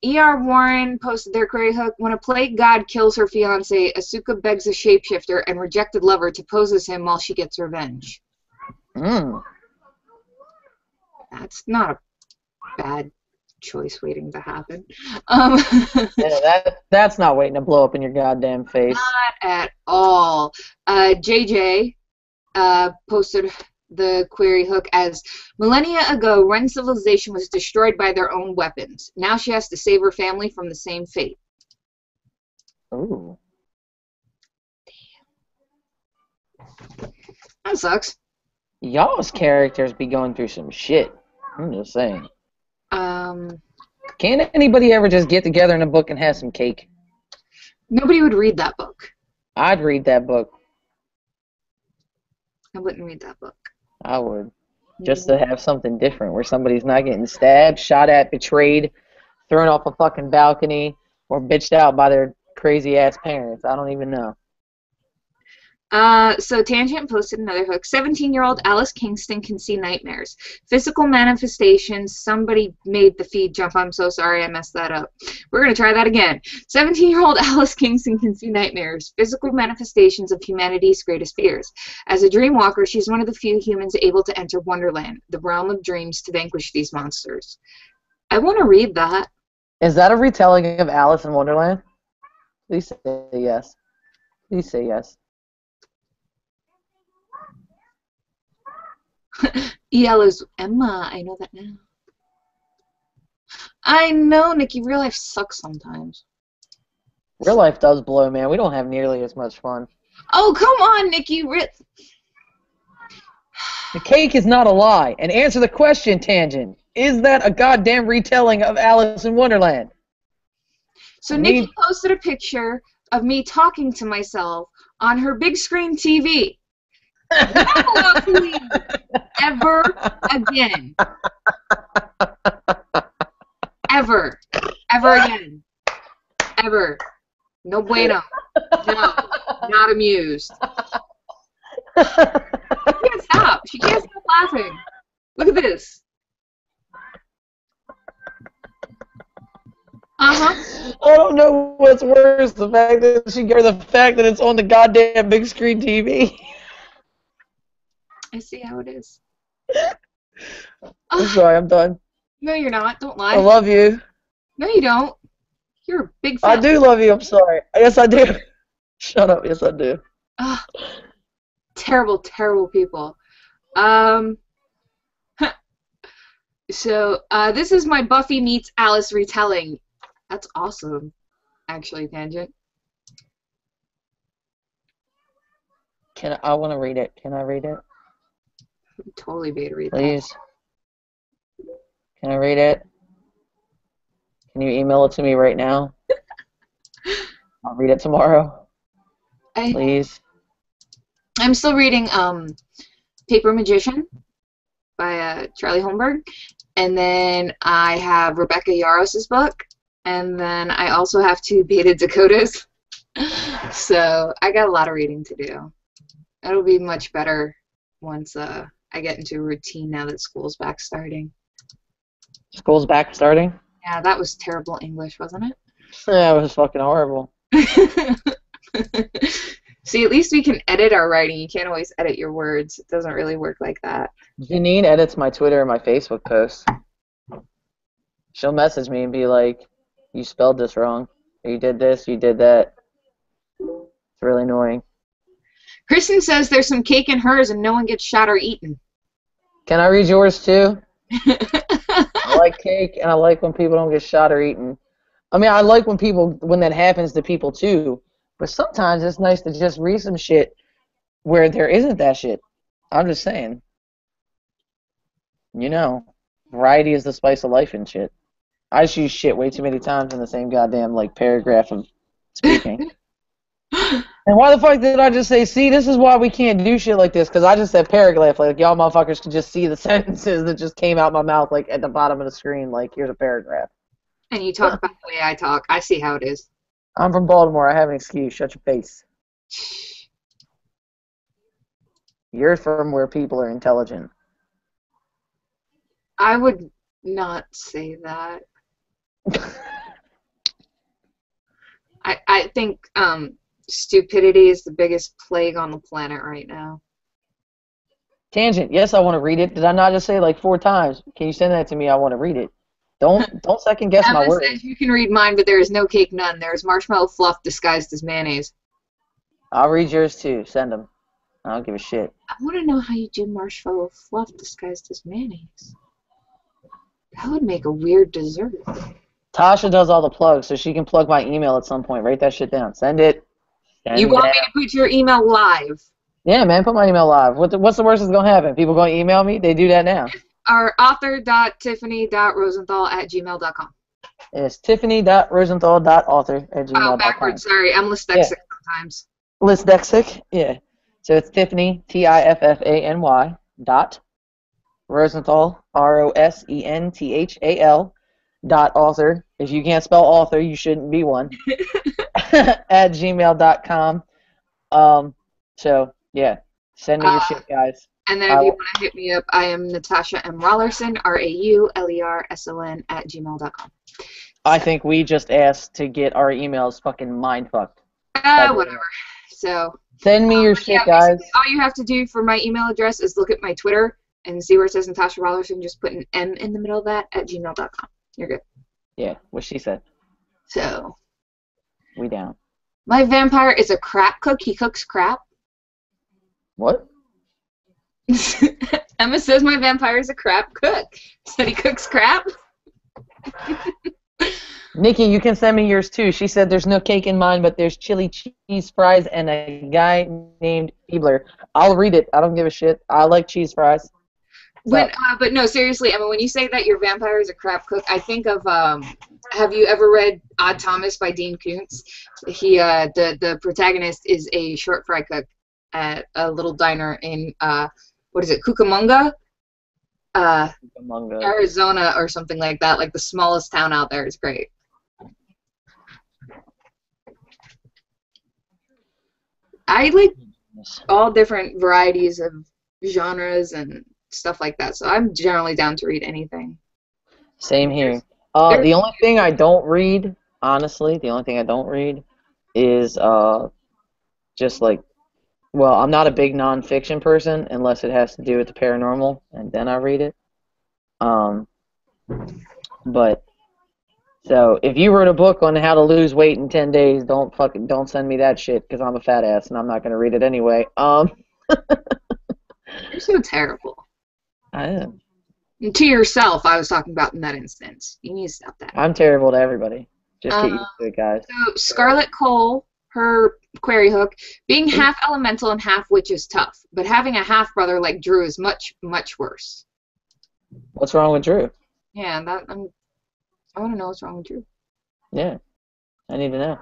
E.R. Warren posted their query hook. When a plague god kills her fiancé, Asuka begs a shapeshifter and rejected lover to pose as him while she gets revenge. That's not a bad choice waiting to happen. Yeah, that's not waiting to blow up in your goddamn face. Not at all. JJ posted the query hook as millennia ago, Ren civilization was destroyed by their own weapons. Now she has to save her family from the same fate. Ooh. Damn. That sucks. Y'all's characters be going through some shit. I'm just saying. Can't anybody ever just get together in a book and have some cake? Nobody would read that book. I'd read that book. I wouldn't read that book. I would. Just to have something different where somebody's not getting stabbed, shot at, betrayed, thrown off a fucking balcony, or bitched out by their crazy-ass parents. I don't even know. So Tangent posted another hook. 17-year-old Alice Kingston can see nightmares. Physical manifestations. Somebody made the feed jump. I'm so sorry I messed that up. We're going to try that again. 17-year-old Alice Kingston can see nightmares. Physical manifestations of humanity's greatest fears. As a dreamwalker, she's one of the few humans able to enter Wonderland, the realm of dreams, to vanquish these monsters. I want to read that. Is that a retelling of Alice in Wonderland? Please say yes. Please say yes. Yellow's Emma. I know that now. I know, Nikki. Real life sucks sometimes. Real life does blow, man. We don't have nearly as much fun. Oh, come on, Nikki. The cake is not a lie. And answer the question, Tangent. Is that a goddamn retelling of Alice in Wonderland? So Nikki posted a picture of me talking to myself on her big screen TV. Not allowed to leave ever again. Ever. Ever again. Ever. No bueno. No. Not amused. She can't stop. She can't stop laughing. Look at this. Uh-huh. I don't know what's worse, the fact that the fact that it's on the goddamn big screen TV. I see how it is. I'm sorry, I'm done. No, you're not. Don't lie. I love you. No, you don't. You're a big fan. I do love you, I'm sorry. Yes, I do. Shut up, yes, I do. Terrible, terrible people. So, this is my Buffy meets Alice retelling. That's awesome, actually, Tangent. I want to read it. Can I read it? Totally be able to read Please. That. Can I read it? Can you email it to me right now? I'll read it tomorrow. Please. I'm still reading Paper Magician by Charlie Holmberg, and then I have Rebecca Yaros's book, and then I also have 2 Beta Dakotas. So I got a lot of reading to do. It'll be much better once I get into a routine now that school's back starting. School's back starting? Yeah, that was terrible English, wasn't it? Yeah, it was fucking horrible. See, at least we can edit our writing. You can't always edit your words. It doesn't really work like that. Janine edits my Twitter and my Facebook posts. She'll message me and be like, you spelled this wrong. Or you did this, you did that. It's really annoying. Kristen says there's some cake in hers and no one gets shot or eaten. Can I read yours too? I like cake and I like when people don't get shot or eaten. I mean, I like when that happens to people too. But sometimes it's nice to just read some shit where there isn't that shit. I'm just saying. You know, variety is the spice of life and shit. I just use shit way too many times in the same goddamn, like, paragraph of speaking. And why the fuck did I just say, see, this is why we can't do shit like this, because I just said paragraph, like, y'all motherfuckers could just see the sentences that just came out my mouth, like, at the bottom of the screen, like, here's a paragraph. And you talk about the way I talk. I see how it is. I'm from Baltimore. I have an excuse. Shut your face. You're from where people are intelligent. I would not say that. I think stupidity is the biggest plague on the planet right now. Tangent. Yes, I want to read it. Did I not just say it like 4 times? Can you send that to me? I want to read it. Don't second guess my words. Says you can read mine, but there is no cake, none. There is marshmallow fluff disguised as mayonnaise. I'll read yours too. Send them. I don't give a shit. I want to know how you do marshmallow fluff disguised as mayonnaise. That would make a weird dessert. Tasha does all the plugs, so she can plug my email at some point. Write that shit down. Send it. You want me to put your email live? Yeah, man, put my email live. What's the worst that's going to happen? People going to email me? They do that now. Our author.tiffany.rosenthal@gmail.com. It's tiffany.rosenthal.author@gmail.com. Oh, backwards. Sorry, I'm dyslexic sometimes. Dyslexic, yeah. So it's Tiffany, Tiffany, dot Rosenthal, Rosenthal, .author. If you can't spell author, you shouldn't be one. at gmail.com. So, yeah. Send me your shit, guys. And then if you want to hit me up, I am Natasha M. Rollerson, RAULERSON @gmail.com. I think we just asked to get our emails fucking mind-fucked. Whatever. So send me your shit, guys. All you have to do for my email address is look at my Twitter and see where it says Natasha Rollerson. Just put an M in the middle of that @gmail.com. You're good. Yeah, what she said. So. We down. My vampire is a crap cook. He cooks crap. What? Emma says my vampire is a crap cook. Said he cooks crap. Nikki, you can send me yours too. She said there's no cake in mine, but there's chili cheese fries and a guy named Feebler. I'll read it. I don't give a shit. I like cheese fries. But no, seriously, Emma, when you say that your vampire is a crap cook, I think of have you ever read Odd Thomas by Dean Koontz? He the protagonist is a short fry cook at a little diner in what is it, Cucamonga? Arizona or something like that, like the smallest town out there. It's great. I like all different varieties of genres and stuff like that, so I'm generally down to read anything. Same here. The only thing I don't read, honestly, is just like, well, I'm not a big nonfiction person unless it has to do with the paranormal, and then I read it. But so if you wrote a book on how to lose weight in 10 days, don't send me that shit because I'm a fat ass and I'm not gonna read it anyway. You're so terrible. I am. And to yourself, I was talking about in that instance. You need to stop that. I'm terrible to everybody. Just get used to it, guys. So Scarlet Cole, her query hook, being half elemental and half witch is tough, but having a half brother like Drew is much, much worse. What's wrong with Drew? Yeah, I want to know what's wrong with Drew. Yeah, I need to know.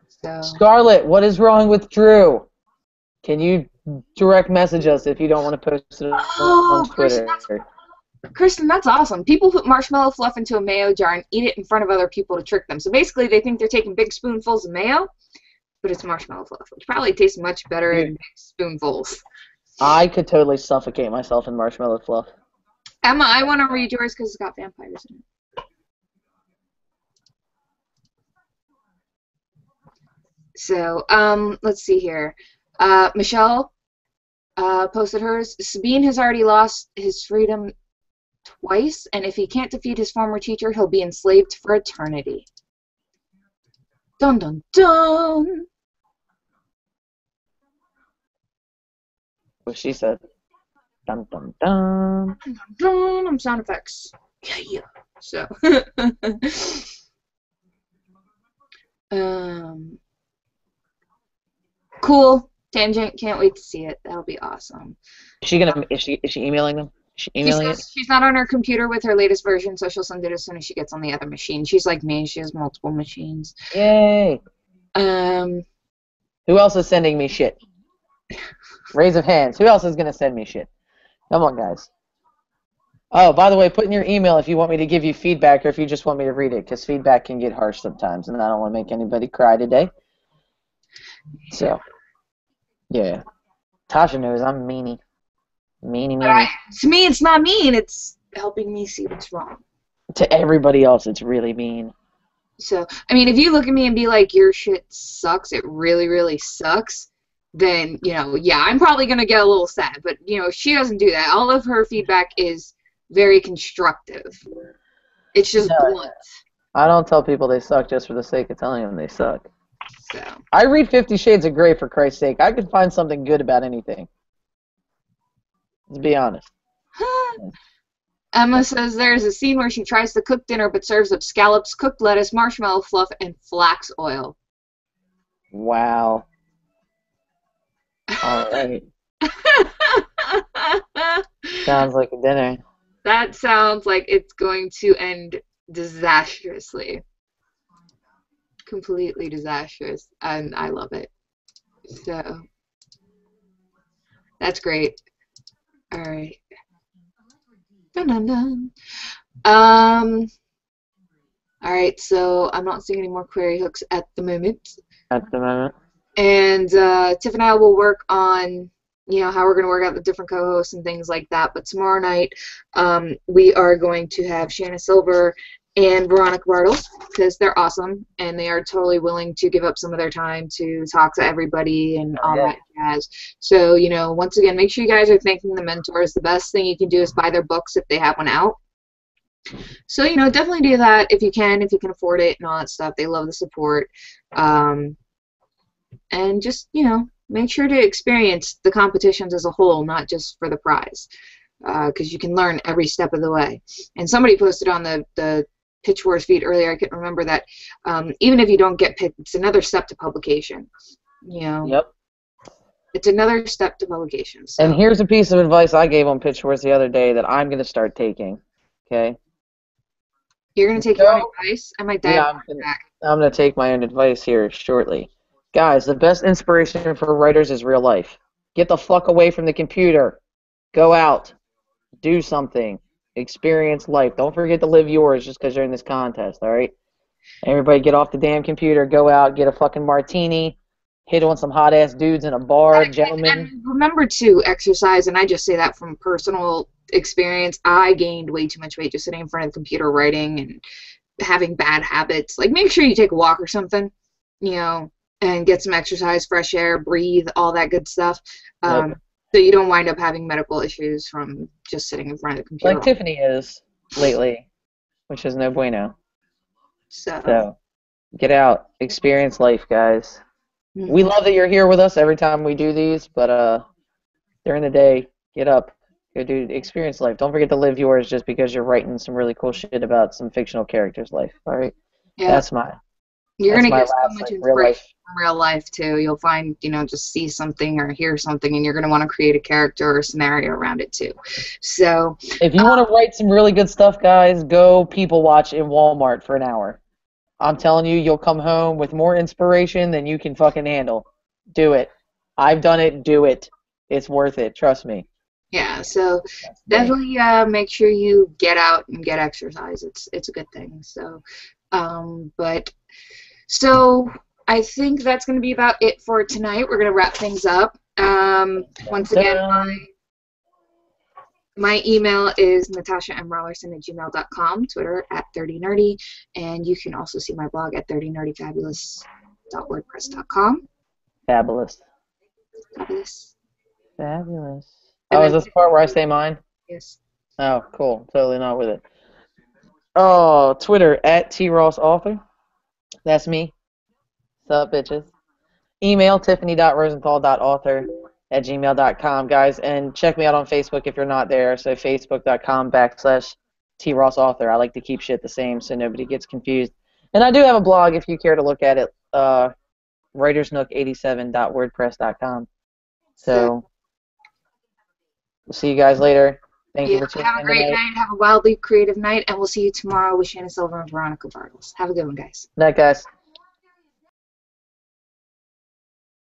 So Scarlet, what is wrong with Drew? Can you direct message us if you don't want to post it on Twitter? Kristen, that's awesome. People put marshmallow fluff into a mayo jar and eat it in front of other people to trick them. So basically, they think they're taking big spoonfuls of mayo, but it's marshmallow fluff, which probably tastes much better in big spoonfuls. I could totally suffocate myself in marshmallow fluff. Emma, I want to read yours because it's got vampires in it. So, let's see here. Michelle posted hers. Sabine has already lost his freedom twice, and if he can't defeat his former teacher, he'll be enslaved for eternity. Dun dun dun! What she said. Dun dun dun. Dun dun dun. Sound effects. Yeah. So. Cool. Tangent. Can't wait to see it. That'll be awesome. Is she emailing them? She's not on her computer with her latest version, so she'll send it as soon as she gets on the other machine. She's like me. She has multiple machines. Yay. Who else is sending me shit? Raise of hands. Who else is going to send me shit? Come on, guys. Oh, by the way, put in your email if you want me to give you feedback or if you just want me to read it, because feedback can get harsh sometimes, and I don't want to make anybody cry today. So, yeah. Tasha knows I'm meanie. Meanie. To me, it's not mean. It's helping me see what's wrong. To everybody else, it's really mean. So, I mean, if you look at me and be like, your shit sucks, it really, really sucks, then, yeah, I'm probably going to get a little sad. But, she doesn't do that. All of her feedback is very constructive. It's just blunt. I don't tell people they suck just for the sake of telling them they suck. So. I read 50 Shades of Grey, for Christ's sake. I could find something good about anything. Let's be honest. Emma says there's a scene where she tries to cook dinner but serves up scallops, cooked lettuce, marshmallow fluff, and flax oil. Wow. All right. Sounds like a dinner. That sounds like it's going to end disastrously. Completely disastrous, and I love it. So, that's great. All right. Dun dun dun. All right, so I'm not seeing any more query hooks at the moment. And Tiff and I will work on, how we're going to work out the different co-hosts and things like that. But tomorrow night, we are going to have Shanna Silver and Veronica Bartles, because they're awesome, and they are totally willing to give up some of their time to talk to everybody and all that jazz. So, once again, make sure you guys are thanking the mentors. The best thing you can do is buy their books if they have one out. So, definitely do that if you can afford it and all that stuff. They love the support. And just, make sure to experience the competitions as a whole, not just for the prize, because you can learn every step of the way. And somebody posted on the Pitch Wars feed earlier, I couldn't remember that, even if you don't get picked, it's another step to publication. Yep. It's another step to publication. So. And here's a piece of advice I gave on Pitch Wars the other day that I'm going to start taking, okay? You're going to take your own advice? I might die. Yeah, I'm going to take my own advice here shortly. Guys, the best inspiration for writers is real life. Get the fuck away from the computer. Go out. Do something. Experience life. Don't forget to live yours just because you're in this contest, all right? Everybody get off the damn computer. Go out. Get a fucking martini. Hit on some hot-ass dudes in a bar, gentlemen. And remember to exercise, and I just say that from personal experience. I gained way too much weight just sitting in front of the computer writing and having bad habits. Like, make sure you take a walk or something, and get some exercise, fresh air, breathe, all that good stuff. So you don't wind up having medical issues from just sitting in front of the computer. Like Tiffany is lately, which is no bueno. So get out, experience life, guys. Mm-hmm. We love that you're here with us every time we do these, but during the day, get up, go do experience life. Don't forget to live yours just because you're writing some really cool shit about some fictional character's life. All right, yeah. You're going to get so much inspiration from real life, too. You'll find, just see something or hear something, and you're going to want to create a character or a scenario around it, too. So, if you want to write some really good stuff, guys, go people watch in Walmart for an hour. I'm telling you, you'll come home with more inspiration than you can fucking handle. Do it. I've done it. Do it. It's worth it. Trust me. Yeah, so definitely make sure you get out and get exercise. It's a good thing. So, So I think that's going to be about it for tonight. We're going to wrap things up. Once again, my email is natashamrollerson@gmail.com, Twitter @30nerdy, and you can also see my blog at 30nerdyfabulous.wordpress.com. Fabulous. Fabulous. Fabulous. Oh, is this the part where I say mine? Yes. Oh, cool. Totally not with it. Oh, Twitter @TRossAuthor. That's me. Sup, bitches. Email tiffany.rosenthal.author@gmail.com, guys. And check me out on Facebook if you're not there. So facebook.com/TRossAuthor. I like to keep shit the same so nobody gets confused. And I do have a blog if you care to look at it. writersnook87.wordpress.com. So we'll see you guys later. Thank you for tuning in. Have a great night. Have a wildly creative night. And we'll see you tomorrow with Shanna Silver and Veronica Bartles. Have a good one, guys. Night, guys.